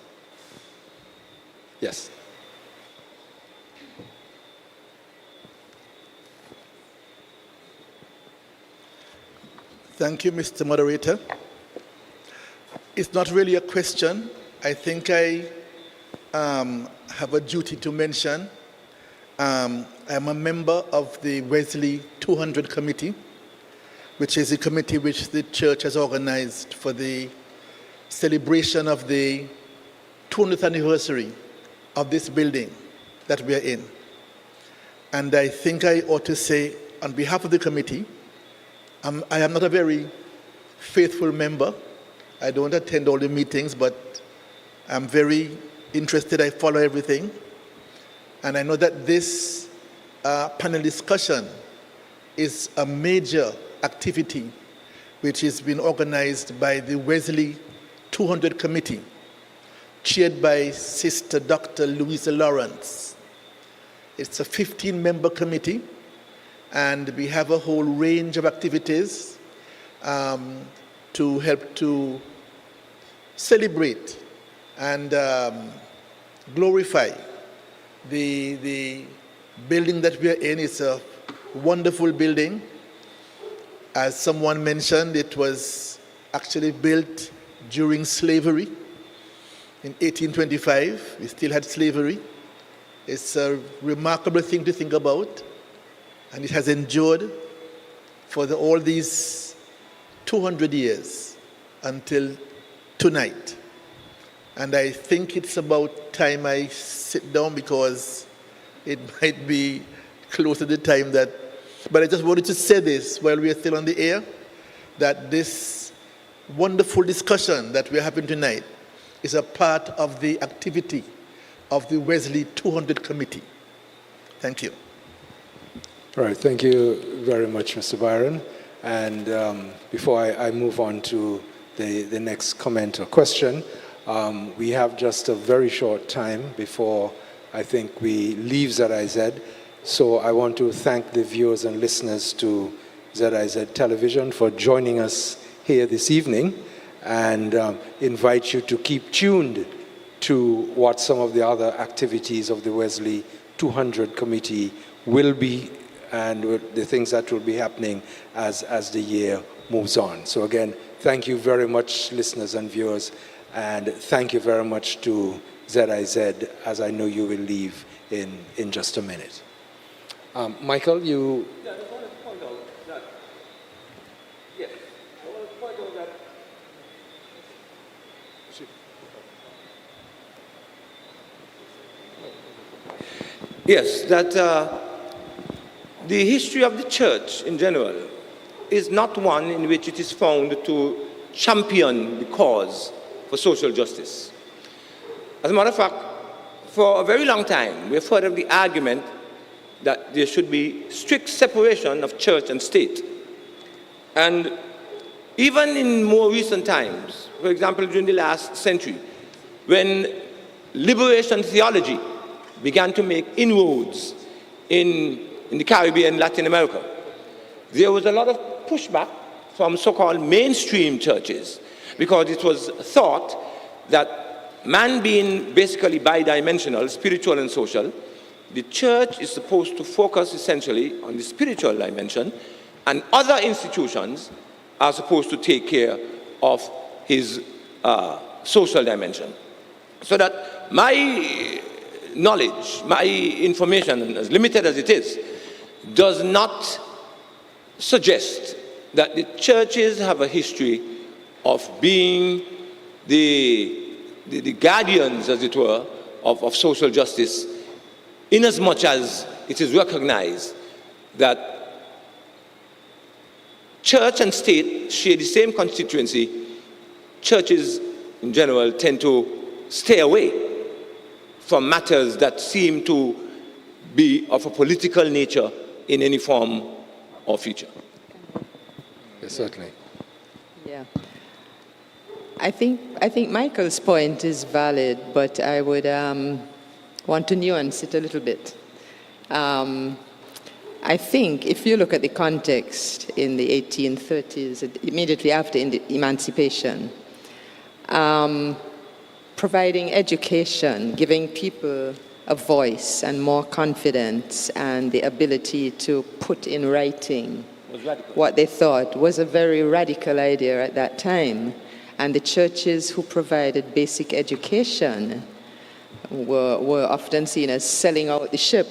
Yes. Thank you, Mr. Moderator. It's not really a question. I think I have a duty to mention. I'm a member of the Wesley 200 Committee, which is a committee which the church has organized for the celebration of the 200th anniversary of this building that we are in. And I think I ought to say, on behalf of the committee, I am not a very faithful member. I don't attend all the meetings, but I'm very interested. I follow everything. And I know that this panel discussion is a major activity which is being organized by the Wesley 200 Committee, chaired by Sister Dr. Louisa Lawrence. It's a 15-member committee, and we have a whole range of activities to help to celebrate and glorify the building that we are in. It's a wonderful building. As someone mentioned, it was actually built during slavery. In 1825, we still had slavery. It's a remarkable thing to think about. And it has endured for all these 200 years until tonight. And I think it's about time I sit down, because it might be close to the time that... But I just wanted to say this while we are still on the air, that this wonderful discussion that we're having tonight is a part of the activity of the Wesley 200 Committee. Thank you. All right, thank you very much, Mr. Byron. And before I move on to the next comment or question, we have just a very short time before I think we leave ZIZ. So I want to thank the viewers and listeners to ZIZ Television for joining us here this evening, and invite you to keep tuned to what some of the other activities of the Wesley 200 Committee will be and with the things that will be happening as the year moves on. So again, thank you very much, listeners and viewers, and thank you very much to ZIZ, as I know you will leave in just a minute. Michael, you... Yeah, I just wanted to point out that, yes, I want to point out that yes, that the history of the church in general is not one in which it is found to champion the cause for social justice. As a matter of fact, for a very long time, we've heard of the argument that there should be strict separation of church and state. And even in more recent times, for example, during the last century, when liberation theology began to make inroads in the Caribbean, Latin America, there was a lot of pushback from so-called mainstream churches because it was thought that man being basically bidimensional, spiritual and social, the church is supposed to focus essentially on the spiritual dimension, and other institutions are supposed to take care of his social dimension. So that my knowledge, my information, as limited as it is, does not suggest that the churches have a history of being the guardians, as it were, of social justice, inasmuch as it is recognized that church and state share the same constituency. Churches in general tend to stay away from matters that seem to be of a political nature in any form or feature. Yes, certainly. Yeah. I think Michael's point is valid, but I would want to nuance it a little bit. I think if you look at the context in the 1830s, immediately after emancipation, providing education, giving people a voice and more confidence and the ability to put in writing what they thought was a very radical idea at that time. And the churches who provided basic education were often seen as selling out the ship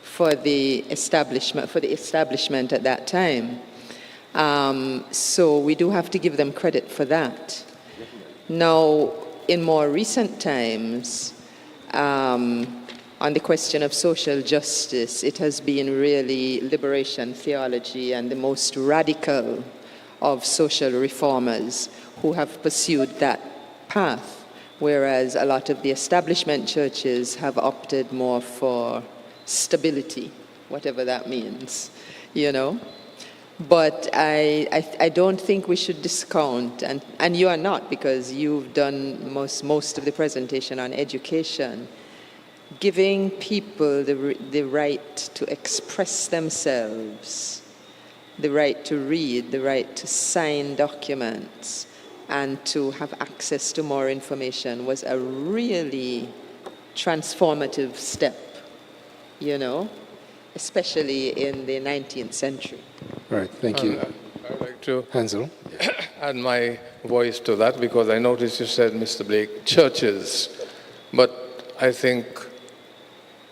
for the establishment at that time. So we do have to give them credit for that. Now, in more recent times, on the question of social justice, it has been really liberation theology and the most radical of social reformers who have pursued that path, whereas a lot of the establishment churches have opted more for stability, whatever that means, you know. But I don't think we should discount, and you are not, because you've done most of the presentation on education, giving people the right to express themselves, the right to read, the right to sign documents, and to have access to more information was a really transformative step, you know, especially in the 19th century. Right, thank you. I'd like to Hansel? add my voice to that, because I noticed you said, Mr. Blake, churches. But I think,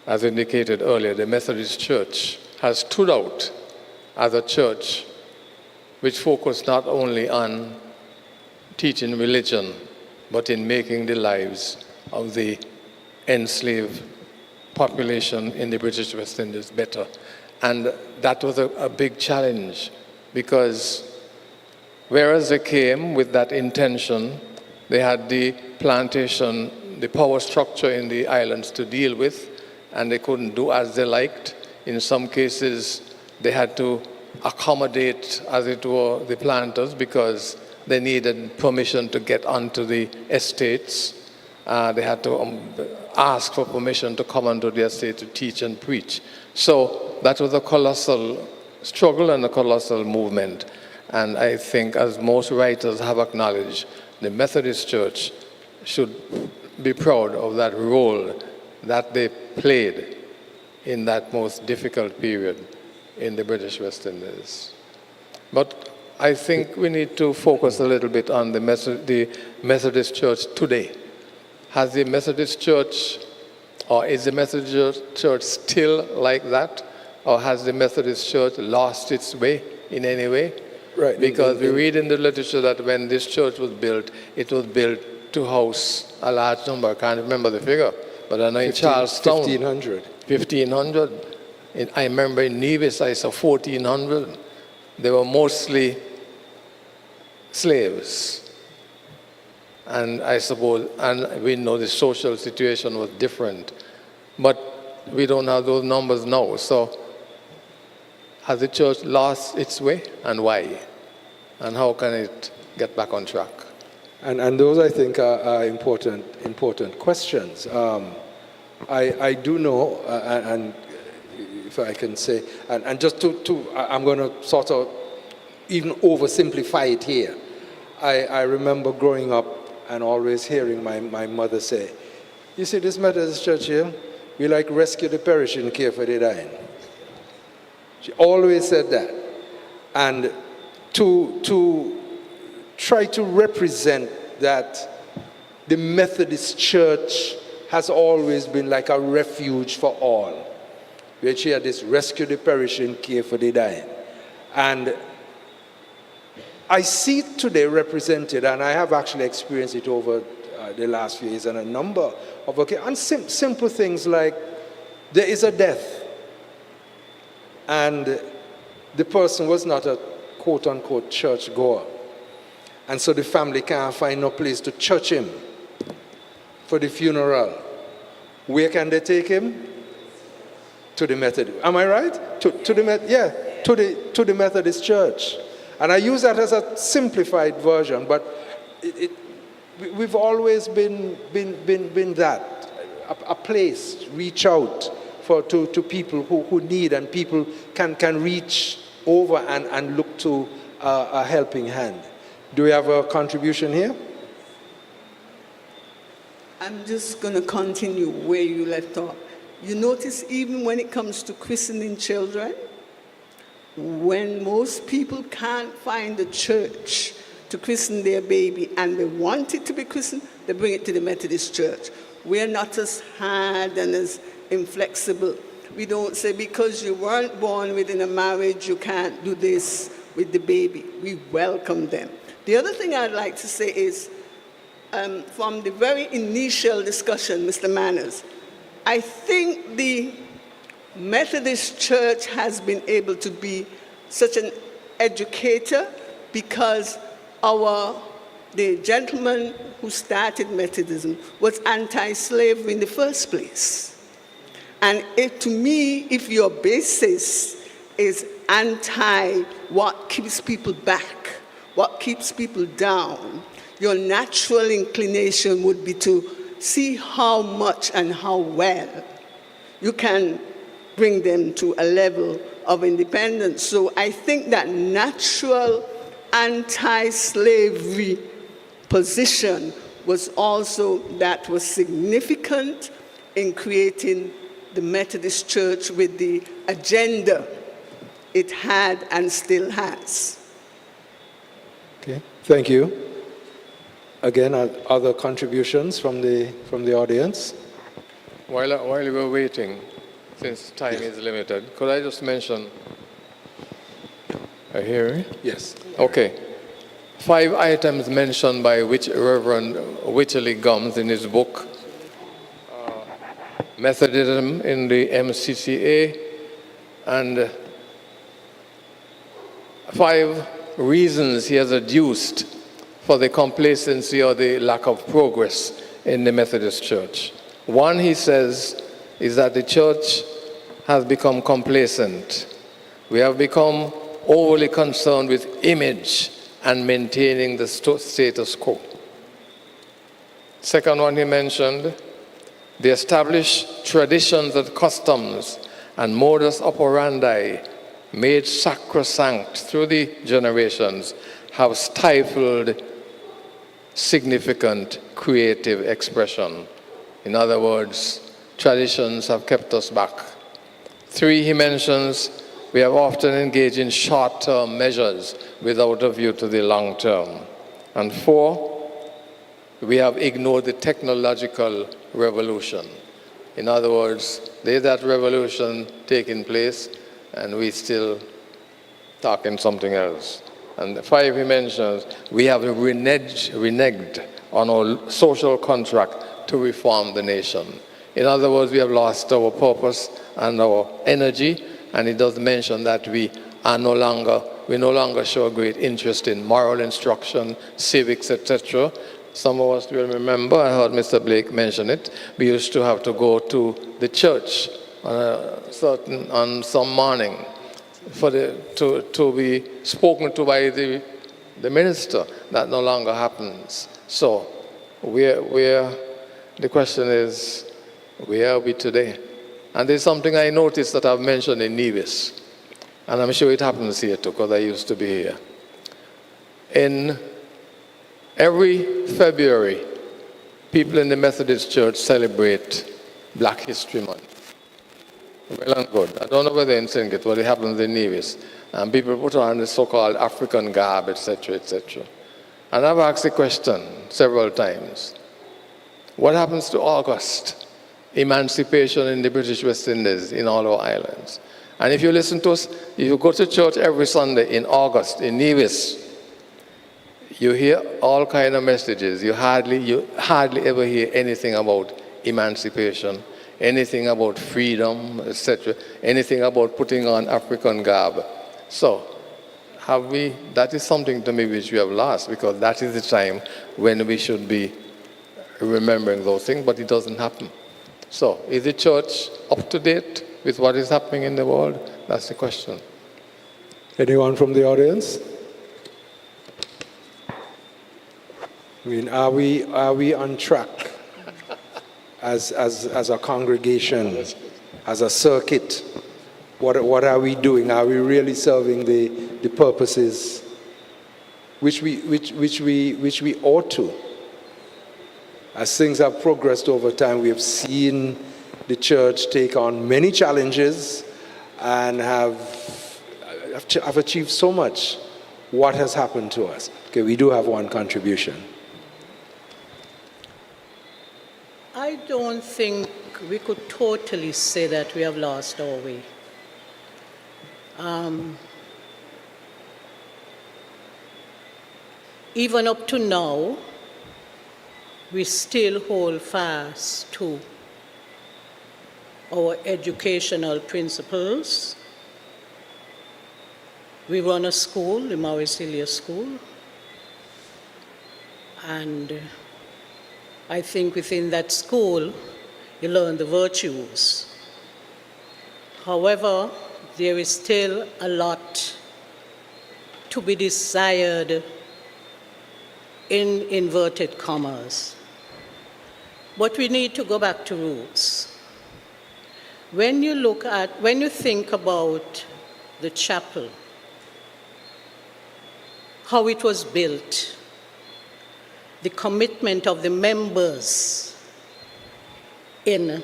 as indicated earlier, the Methodist Church has stood out as a church which focused not only on teaching religion, but in making the lives of the enslaved population in the British West Indies better. And that was a big challenge, because whereas they came with that intention, they had the plantation, the power structure in the islands to deal with, and they couldn't do as they liked. In some cases, they had to accommodate, as it were, the planters, because they needed permission to get onto the estates. They had to ask for permission to come onto the estate to teach and preach. So that was a colossal struggle and a colossal movement. And I think, as most writers have acknowledged, the Methodist Church should be proud of that role that they played in that most difficult period. in the British West Indies. But I think we need to focus a little bit on the Methodist Church today. Has the Methodist Church, or is the Methodist Church still like that? Or has the Methodist Church lost its way in any way? Right. Because we read in the literature that when this church was built, it was built to house a large number. I can't remember the figure, but I know in Charlestown, 1,500. 1,500. I remember in Nevis, I saw 1,400. They were mostly slaves. And I suppose, and we know the social situation was different. But we don't have those numbers now. So has the church lost its way, and why? And how can it get back on track? And those, I think, are important questions. I do know, and if I can say, and just I'm going to sort of even oversimplify it here. I remember growing up and always hearing my mother say, you see, this Methodist church here, we like rescue the perishing, care for the dying. She always said that. And to try to represent that the Methodist Church has always been like a refuge for all, where she had this rescue the perishing, care for the dying. And I see it today represented, and I have actually experienced it over the last few years, and a number of simple things like there is a death, and the person was not a quote-unquote church goer, and so the family can't find no place to church him for the funeral. Where can they take him? To the Methodist. Am I right? To the Methodist Church. And I use that as a simplified version, but we've always been that, a place, reach out to people who need, and people can reach over and look to a helping hand. Do we have a contribution here? I'm just going to continue where you left off. You notice even when it comes to christening children, when most people can't find a church to christen their baby and they want it to be christened, they bring it to the Methodist Church. We're not as hard and as inflexible. We don't say because you weren't born within a marriage, you can't do this with the baby. We welcome them. The other thing I'd like to say is, from the very initial discussion, Mr. Manners, I think the Methodist Church has been able to be such an educator because the gentleman who started Methodism was anti-slavery in the first place. And to me, if your basis is anti what keeps people back, what keeps people down, your natural inclination would be to see how much and how well you can bring them to a level of independence. So I think that natural anti-slavery position was significant in creating the Methodist Church with the agenda it had and still has. Okay, thank you. Again, other contributions from the audience? While we're waiting, since time is limited, could I just mention a hearing? Yes. Okay. 5 items mentioned by Reverend Wycherley Gumbs in his book, Methodism in the MCCA, and 5 reasons he has adduced for the complacency or the lack of progress in the Methodist Church. One, he says, is that the church has become complacent. We have become overly concerned with image and maintaining the status quo. Second one he mentioned, the established traditions and customs and modus operandi made sacrosanct through the generations have stifled significant creative expression. In other words, traditions have kept us back. 3, he mentions we have often engaged in short-term measures without a view to the long term. And 4, we have ignored the technological revolution. In other words, there's that revolution taking place, and we still talking something else. And 5, he mentions, we have reneged on our social contract to reform the nation. In other words, we have lost our purpose and our energy, and he does mention that we no longer show a great interest in moral instruction, civics, etc. Some of us will remember, I heard Mr. Blake mention it, we used to have to go to the church on some morning to be spoken to by the minister. That no longer happens. So the question is, where are we today? And there's something I noticed that I've mentioned in Nevis, and I'm sure it happens here too, because I used to be here. In every February, people in the Methodist Church celebrate Black History Month. Well and good. I don't know whether in St. Kitts, but it happens in Nevis. And people put on the so-called African garb, etc., etc. And I've asked the question several times, what happens to August? Emancipation in the British West Indies, in all our islands. And if you listen to us, if you go to church every Sunday in August, in Nevis, you hear all kinds of messages. You hardly ever hear anything about emancipation, anything about freedom, etc., anything about putting on African garb. So, that is something to me which we have lost, because that is the time when we should be remembering those things, but it doesn't happen. So, is the church up to date with what is happening in the world? That's the question. Anyone from the audience? I mean, are we on track as a congregation, as a circuit? What are we doing? Are we really serving the purposes which we ought to? As things have progressed over time, we have seen the church take on many challenges and have achieved so much. What has happened to us? Okay, we do have one contribution. I don't think we could totally say that we have lost our way. Even up to now, we still hold fast to our educational principles. We run a school, the Mauricelia School, and I think within that school, you learn the virtues. However, there is still a lot to be desired in inverted commas. But we need to go back to roots. When you think about the chapel, how it was built, the commitment of the members in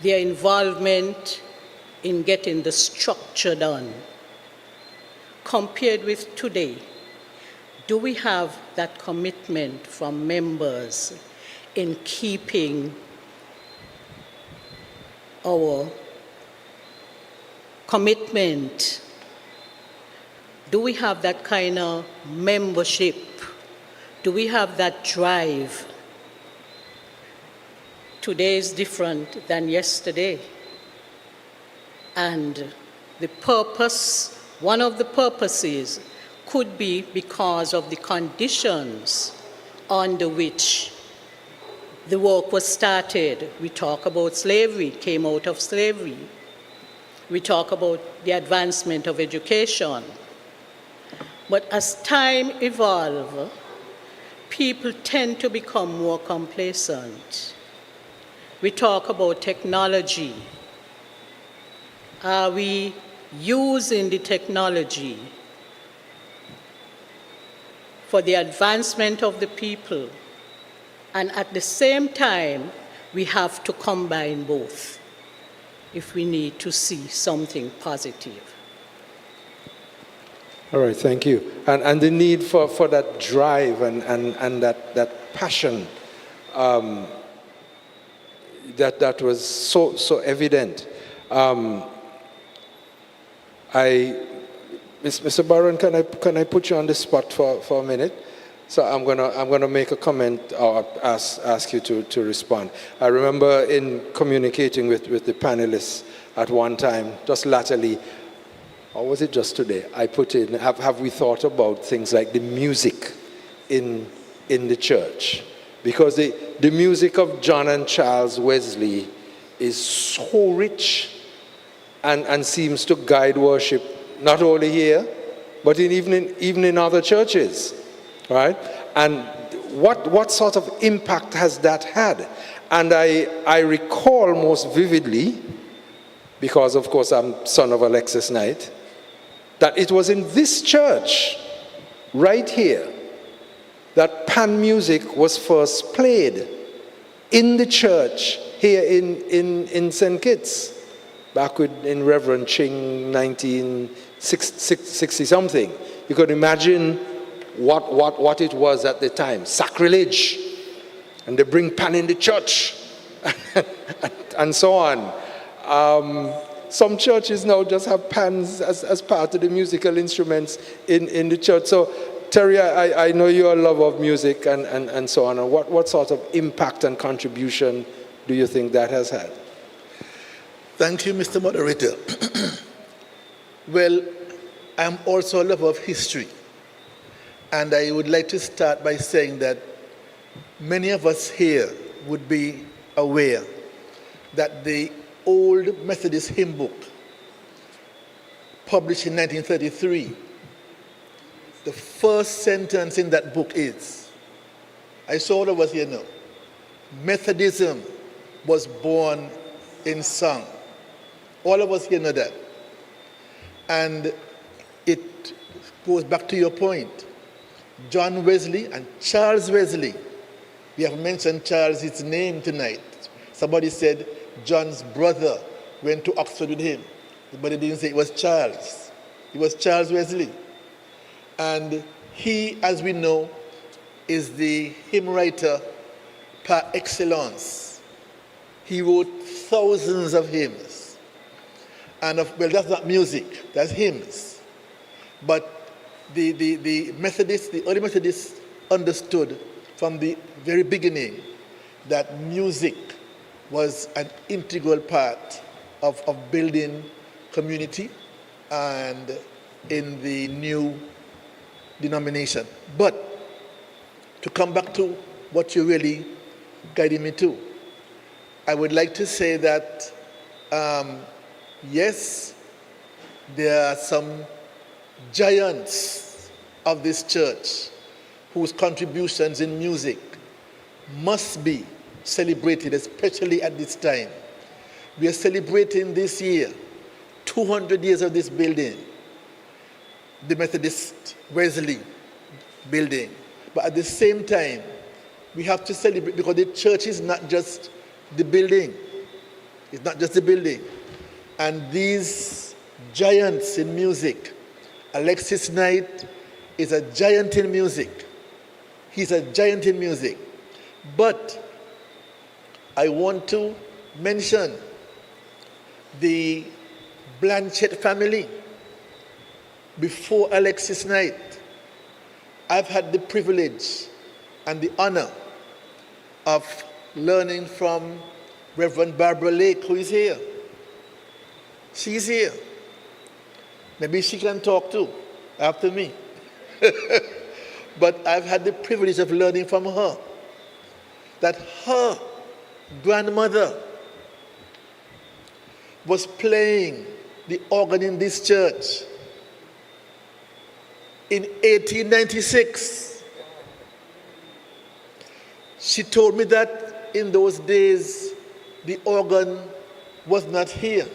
their involvement in getting the structure done, compared with today, do we have that commitment from members in keeping our commitment? Do we have that kind of membership? Do we have that drive? Today is different than yesterday. And the purpose, one of the purposes, could be because of the conditions under which the work was started. We talk about slavery, it came out of slavery. We talk about the advancement of education. But as time evolves, people tend to become more complacent. We talk about technology. Are we using the technology for the advancement of the people? And at the same time, we have to combine both. if we need to see something positive. All right, thank you. And the need for that drive and that passion that was so evident. Mr. Barron, can I put you on the spot for a minute? So I'm gonna make a comment or ask you to respond. I remember in communicating with the panelists at one time, just latterly, or was it just today? I put in, have we thought about things like the music in the church? Because the music of John and Charles Wesley is so rich and seems to guide worship not only here, but even in other churches, right? And what sort of impact has that had? And I recall most vividly, because of course I'm son of Alexis Knight, that it was in this church, right here, that pan music was first played in the church here in St. Kitts, back in Reverend Ching, 1960 something. You could imagine what it was at the time, sacrilege, and they bring pan in the church, and so on. Some churches now just have pans as part of the musical instruments in the church. So, Terry, I know you're a lover of music and so on. And what sort of impact and contribution do you think that has had? Thank you, Mr. Moderator. Well, I'm also a lover of history. And I would like to start by saying that many of us here would be aware that the old Methodist hymn book, published in 1933, the first sentence in that book is, I saw all of us here know, Methodism was born in song. All of us here know that. And it goes back to your point. John Wesley and Charles Wesley. We have mentioned Charles' name tonight. Somebody said John's brother went to Oxford with him. But they didn't say it was Charles. It was Charles Wesley. And he, as we know, is the hymn writer par excellence. He wrote thousands of hymns. And well, that's not music, that's hymns. But the Methodists, the early Methodists understood from the very beginning that music was an integral part of building community and in the new denomination. But to come back to what you're really guiding me to, I would like to say that yes, there are some giants of this church whose contributions in music must be celebrated, especially at this time. We are celebrating this year 200 years of this building, the Methodist Wesley building. But at the same time, we have to celebrate because the church is not just the building. It's not just the building. And these giants in music, Alexis Knight is a giant in music. He's a giant in music. But I want to mention the Blanchett family. Before Alexis Knight, I've had the privilege and the honor of learning from Reverend Barbara Lake, who is here. She's here. Maybe she can talk too, after me. But I've had the privilege of learning from her that her grandmother was playing the organ in this church in 1896. She told me that in those days, the organ was not here.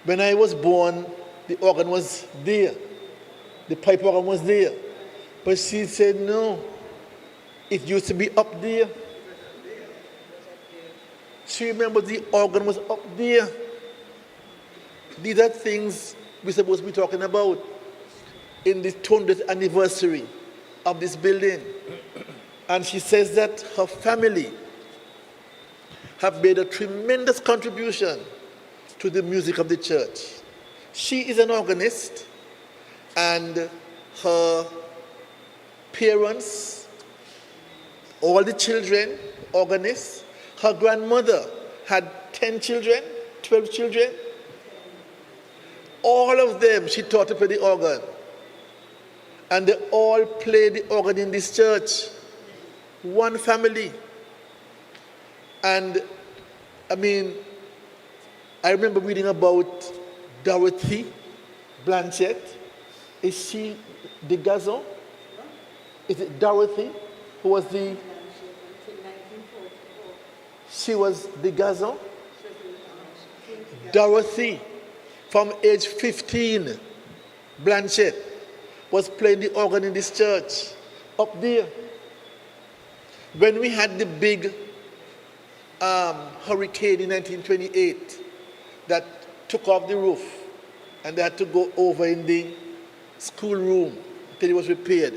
When I was born, the organ was there. The pipe organ was there. But she said, no, it used to be up there. She remembered the organ was up there. these are things we're supposed to be talking about in the 200th anniversary of this building. And she says that her family have made a tremendous contribution to the music of the church. She is an organist, and her parents, all the children, organists. Her grandmother had 10 children, 12 children. All of them she taught to play the organ. And they all played the organ in this church. One family. And I mean, I remember reading about Dorothy Blanchett. Is she the Gazon? Is it Dorothy who was the... She was the Gazon? Dorothy, from age 15, Blanchett was playing the organ in this church, up there. When we had the big hurricane in 1928 that took off the roof, and they had to go over in the schoolroom until it was repaired.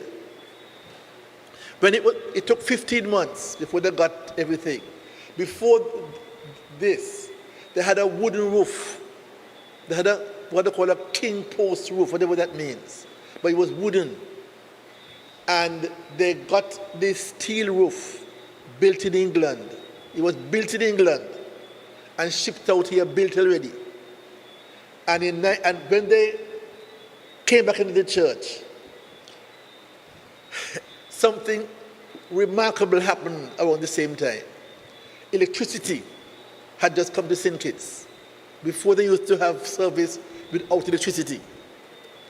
It took 15 months before they got everything. Before this, they had a wooden roof. They had what they call a king post roof, whatever that means. But it was wooden. And they got this steel roof built in England. It was built in England and shipped out here, built already. And when they came back into the church, something remarkable happened around the same time. Electricity had just come to St. Kitts. Before, they used to have service without electricity.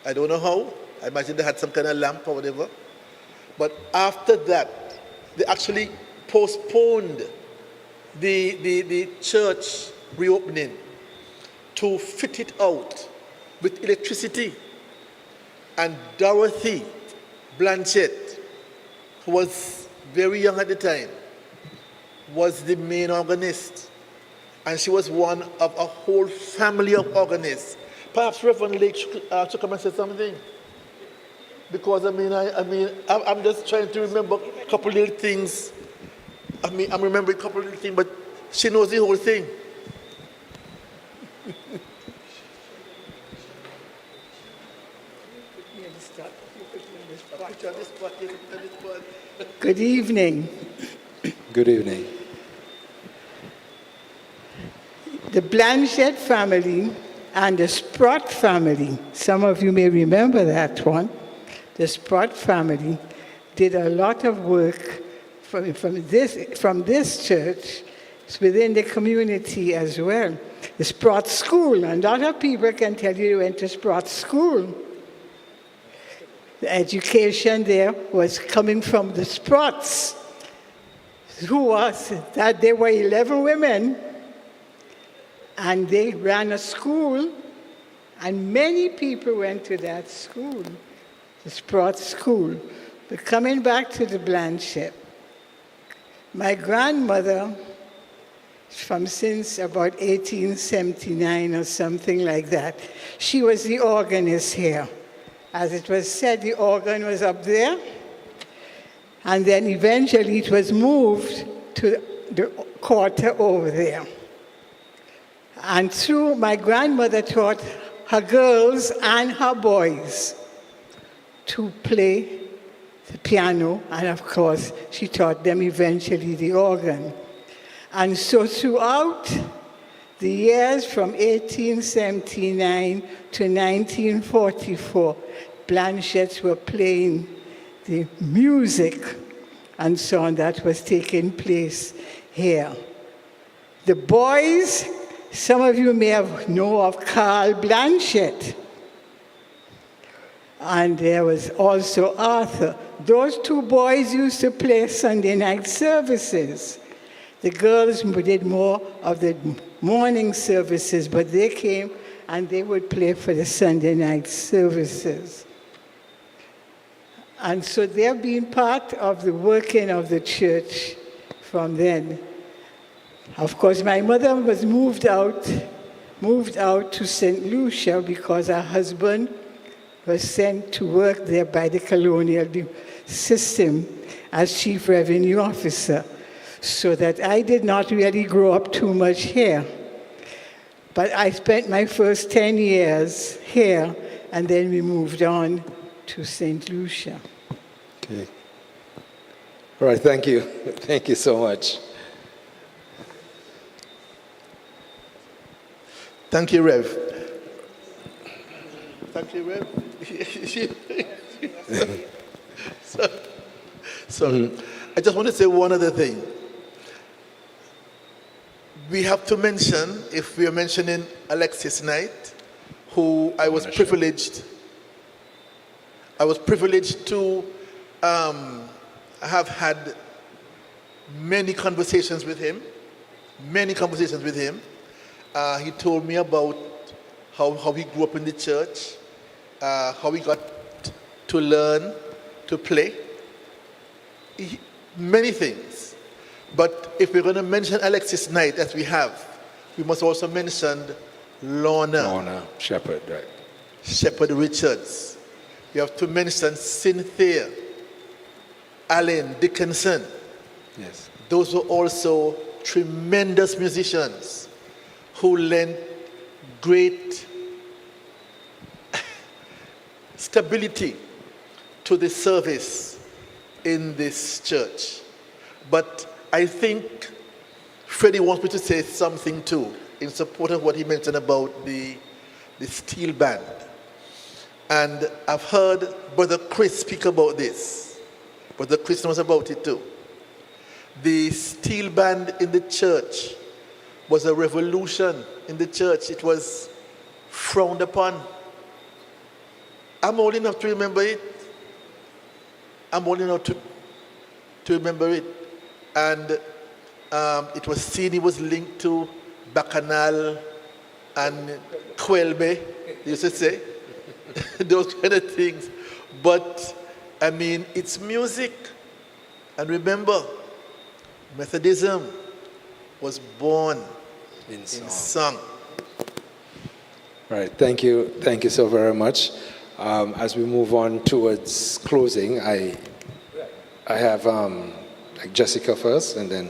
I don't know how. I imagine they had some kind of lamp or whatever. But after that, they actually postponed the church reopening to fit it out with electricity. And Dorothy Blanchett, who was very young at the time, was the main organist. And she was one of a whole family of organists. Perhaps Reverend Lake should come and say something. Because I'm just trying to remember a couple little things. I'm remembering a couple little things, but she knows the whole thing. Good evening. Good evening. The Blanchett family and the Sprott family, some of you may remember that one. The Sprott family did a lot of work from this church within the community as well. The Sprott School, and a lot of people can tell you they went to Sprott School. The education there was coming from the Sprotts, they were 11 women, and they ran a school, and many people went to that school, the Sprott School. But coming back to the Blanchett, my grandmother, since about 1879 or something like that, she was the organist here. As it was said, the organ was up there, and then eventually it was moved to the quarter over there. And through my grandmother taught her girls and her boys to play the piano, and of course, she taught them eventually the organ. And so throughout the years from 1879 to 1944, Blanchetts were playing the music and so on that was taking place here. The boys, some of you may know of Carl Blanchett, and there was also Arthur. Those two boys used to play Sunday night services. The girls did more of the morning services, but they came and they would play for the Sunday night services. And so they've been part of the working of the church from then. Of course, my mother was moved out moved out to St. Lucia because her husband was sent to work there by the colonial system as chief revenue officer, so that I did not really grow up too much here. But I spent my first 10 years here, and then we moved on to St. Lucia. Okay. All right, thank you. Thank you so much. Thank you, Rev. Thank you, Rev. So, I just want to say one other thing. We have to mention, if we are mentioning Alexis Knight, who I was privileged to have had many conversations with him. He told me about how he grew up in the church, how he got to learn to play, many things. But if we're going to mention Alexis Knight, as we have, we must also mention Lorna Shepherd, right? Shepherd Richards. We have to mention Cynthia, Alan Dickinson. Yes. Those were also tremendous musicians who lent great stability to the service in this church. But I think Freddie wants me to say something too in support of what he mentioned about the steel band. And I've heard Brother Chris speak about this. Brother Chris knows about it too. The steel band in the church was a revolution in the church. It was frowned upon. I'm old enough to remember it. I'm old enough to remember it. And it was seen, it was linked to Bacchanal and Quelbe, they used to say. Those kind of things. But, I mean, it's music. And remember, Methodism was born in song. Right, thank you so very much. As we move on towards closing, I have Jessica first, and then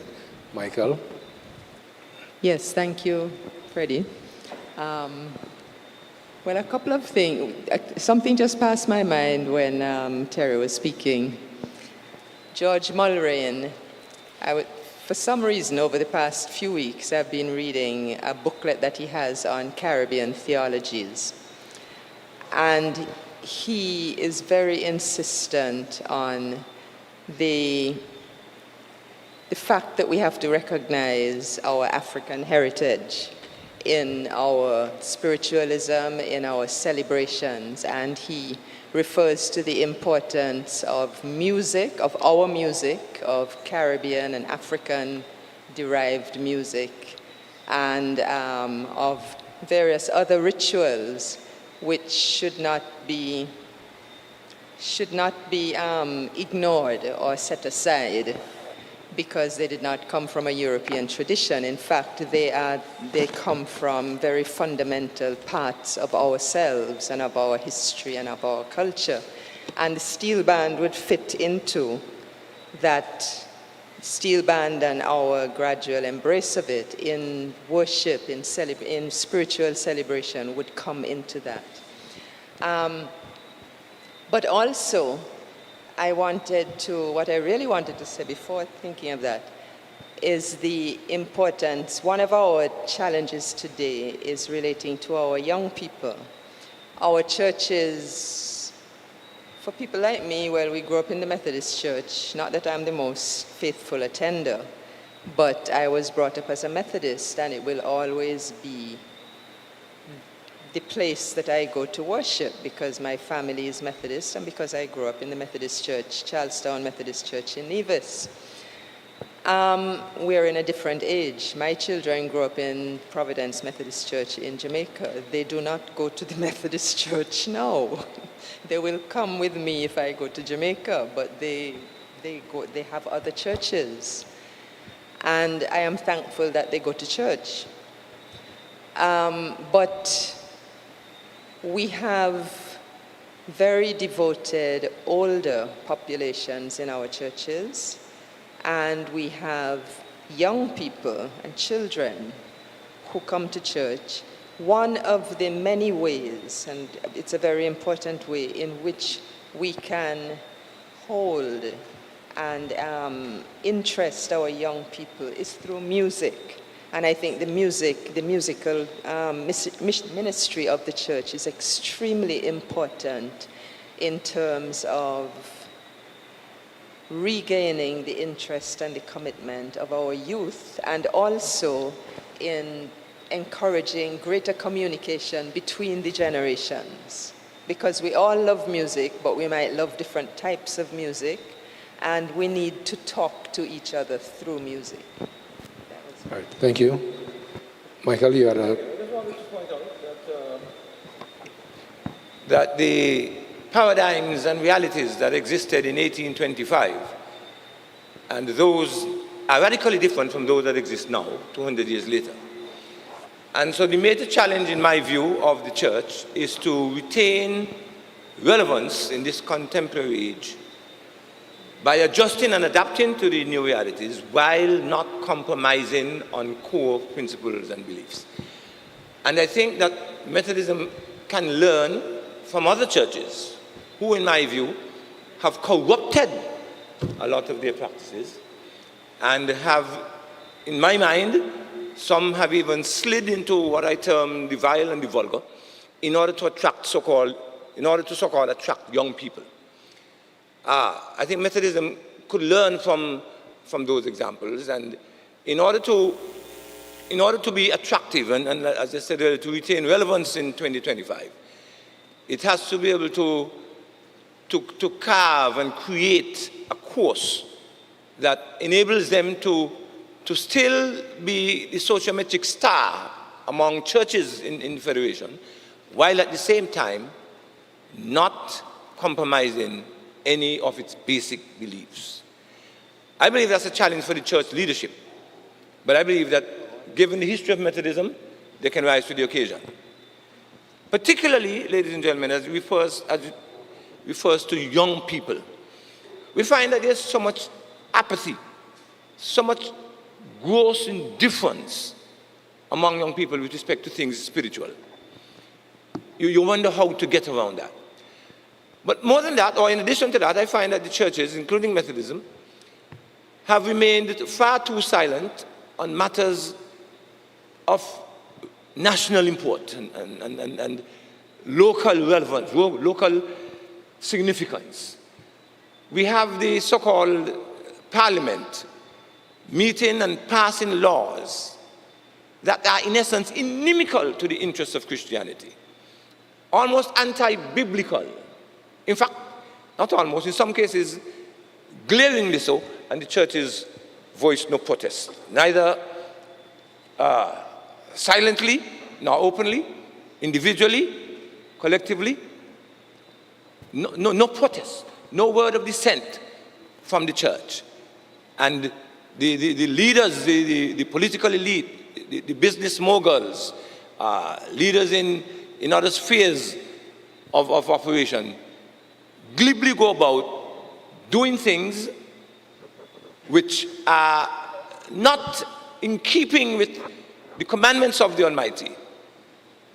Michael. Yes, thank you, Freddie. Well, a couple of things. Something just passed my mind when Terry was speaking. George Mulrain, for some reason, over the past few weeks, I've been reading a booklet that he has on Caribbean theologies. And he is very insistent on the fact that we have to recognize our African heritage in our spiritualism, in our celebrations, and he refers to the importance of music, of our music, of Caribbean and African-derived music, and of various other rituals which should not be ignored or set aside because they did not come from a European tradition. In fact, they come from very fundamental parts of ourselves and of our history and of our culture. And the steel band would fit into that steel band and our gradual embrace of it in worship, in spiritual celebration would come into that. But also, what I really wanted to say before thinking of that is the importance. One of our challenges today is relating to our young people. Our churches, for people like me, well, we grew up in the Methodist church. Not that I'm the most faithful attender, but I was brought up as a Methodist, and it will always be the place that I go to worship because my family is Methodist and because I grew up in the Methodist Church, Charlestown Methodist Church in Nevis. We're in a different age. My children grew up in Providence Methodist Church in Jamaica. They do not go to the Methodist Church now. They will come with me if I go to Jamaica, but they have other churches. And I am thankful that they go to church. But we have very devoted older populations in our churches, and we have young people and children who come to church. One of the many ways, and it's a very important way, in which we can hold and interest our young people is through music. And I think the musical ministry of the church is extremely important in terms of regaining the interest and the commitment of our youth, and also in encouraging greater communication between the generations. Because we all love music, but we might love different types of music, and we need to talk to each other through music. All right, thank you. Michael, you had a... I just wanted to point out that the paradigms and realities that existed in 1825, and those are radically different from those that exist now, 200 years later. And so the major challenge, in my view, of the church is to retain relevance in this contemporary age by adjusting and adapting to the new realities while not compromising on core principles and beliefs. And I think that Methodism can learn from other churches who, in my view, have corrupted a lot of their practices and have, in my mind, some have even slid into what I term the vile and the vulgar in order to attract so-called attract young people. I think Methodism could learn from those examples, and in order to be attractive and as I said earlier, to retain relevance in 2025, it has to be able to carve and create a course that enables them to still be the sociometric star among churches in the Federation, while at the same time not compromising any of its basic beliefs. I believe that's a challenge for the church leadership, but I believe that given the history of Methodism, they can rise to the occasion. Particularly, ladies and gentlemen, as it refers to young people, we find that there's so much apathy, so much gross indifference among young people with respect to things spiritual. You wonder how to get around that. But more than that, or in addition to that, I find that the churches, including Methodism, have remained far too silent on matters of national import and local relevance, local significance. We have the so-called parliament meeting and passing laws that are in essence inimical to the interests of Christianity, almost anti-biblical. In fact, not almost, in some cases, glaringly so, and the churches voiced no protest, neither silently nor openly, individually, collectively. No protest, no word of dissent from the church. And the leaders, the political elite, the business moguls, leaders in other spheres of operation, glibly go about doing things which are not in keeping with the commandments of the Almighty,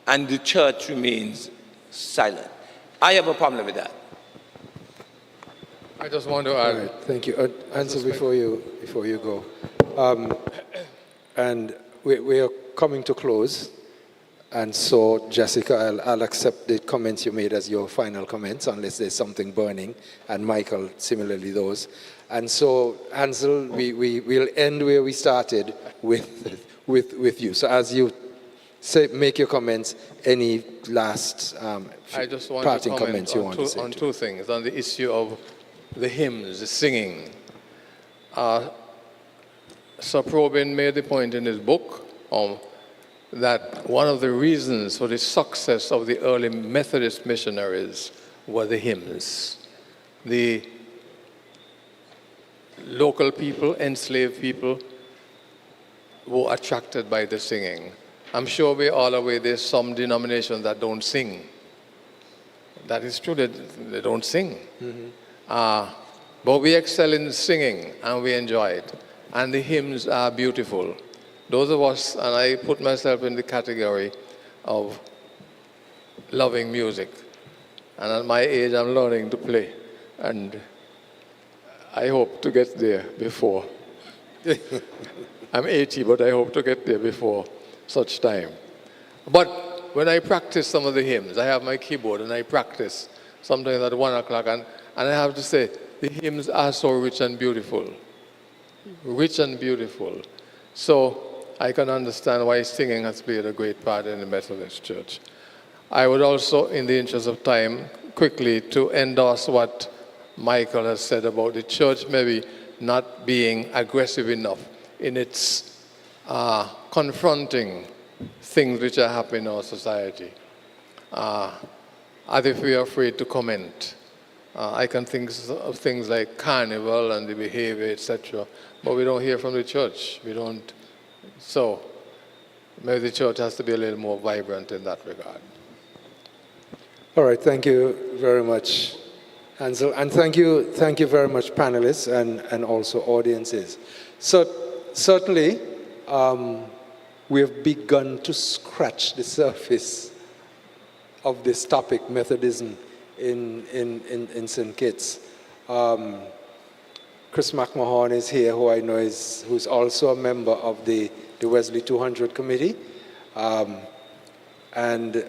and the church remains silent. I have a problem with that. I just want to add. Right, thank you. Answer before you go. And we are coming to close. And so, Jessica, I'll accept the comments you made as your final comments, unless there's something burning, and Michael, similarly those. And so, Hansel, we'll end where we started with you. So as you make your comments, any last I just want parting to comment comments you want to say? on two things, on the issue of the hymns, the singing. Sir Probin made the point in his book that one of the reasons for the success of the early Methodist missionaries were the hymns. The local people, enslaved people, were attracted by the singing. I'm sure we're all aware there's some denominations that don't sing. That is true, they don't sing. But we excel in singing and we enjoy it. And the hymns are beautiful. Those of us, and I put myself in the category of loving music. And at my age, I'm learning to play. And I hope to get there before. I'm 80, but I hope to get there before such time. But when I practice some of the hymns, I have my keyboard and I practice sometimes at 1 o'clock. And I have to say, the hymns are so rich and beautiful. Rich and beautiful. So I can understand why singing has played a great part in the Methodist Church. I would also, in the interest of time, quickly to endorse what Michael has said about the church maybe not being aggressive enough in its confronting things which are happening in our society. As if we are afraid to comment. I can think of things like carnival and the behavior, etc., but we don't hear from the church. We don't. So maybe the church has to be a little more vibrant in that regard. All right, thank you very much, Hansel, and thank you very much, panelists and also audiences. So certainly, we have begun to scratch the surface of this topic, Methodism in St. Kitts. Chris McMahon is here, who I know who's also a member of the Wesley 200 committee, and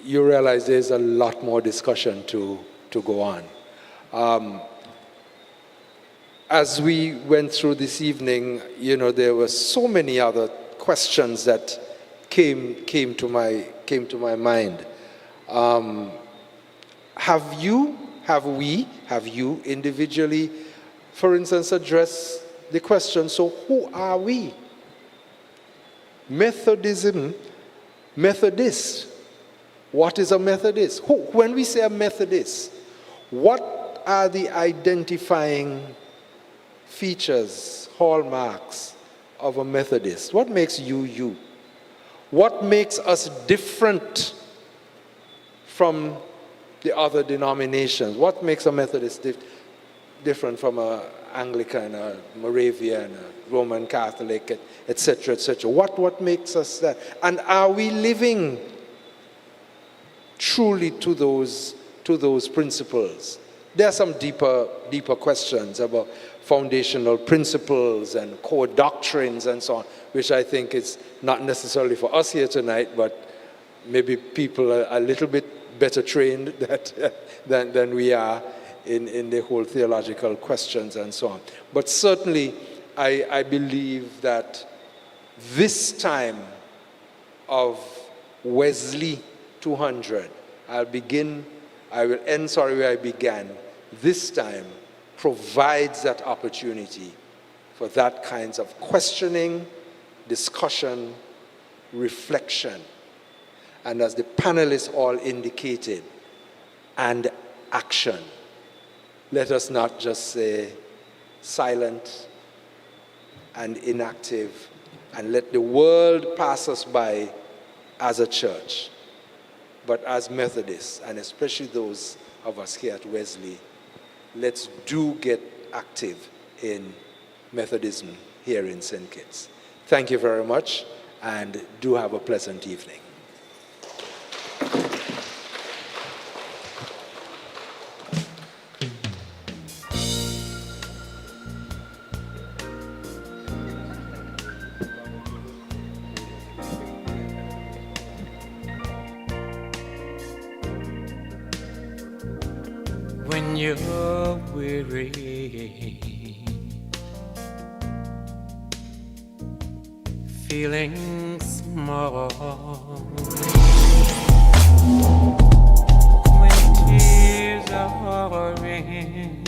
you realize there's a lot more discussion to go on. As we went through this evening, there were so many other questions that came to my mind. Have you individually, for instance, addressed the question, so who are we? Methodist. What is a Methodist? When we say a Methodist, what are the identifying features, hallmarks of a Methodist? What makes you you? What makes us different from the other denominations? What makes a Methodist different from an Anglican, a Moravian, a Roman Catholic, etc., etc.? What makes us that? And are we living truly to those principles? There are some deeper questions about foundational principles and core doctrines and so on, which I think is not necessarily for us here tonight, but maybe people are a little bit better trained than we are in the whole theological questions and so on. But certainly, I believe that this time of Wesley 200, I will end where I began. This time provides that opportunity for that kinds of questioning, discussion, reflection, and as the panelists all indicated, and action. Let us not just say silent and inactive and let the world pass us by as a church. But as Methodists, and especially those of us here at Wesley, let's get active in Methodism here in St. Kitts. Thank you very much, and do have a pleasant evening. When you're weary, feeling small, when tears are in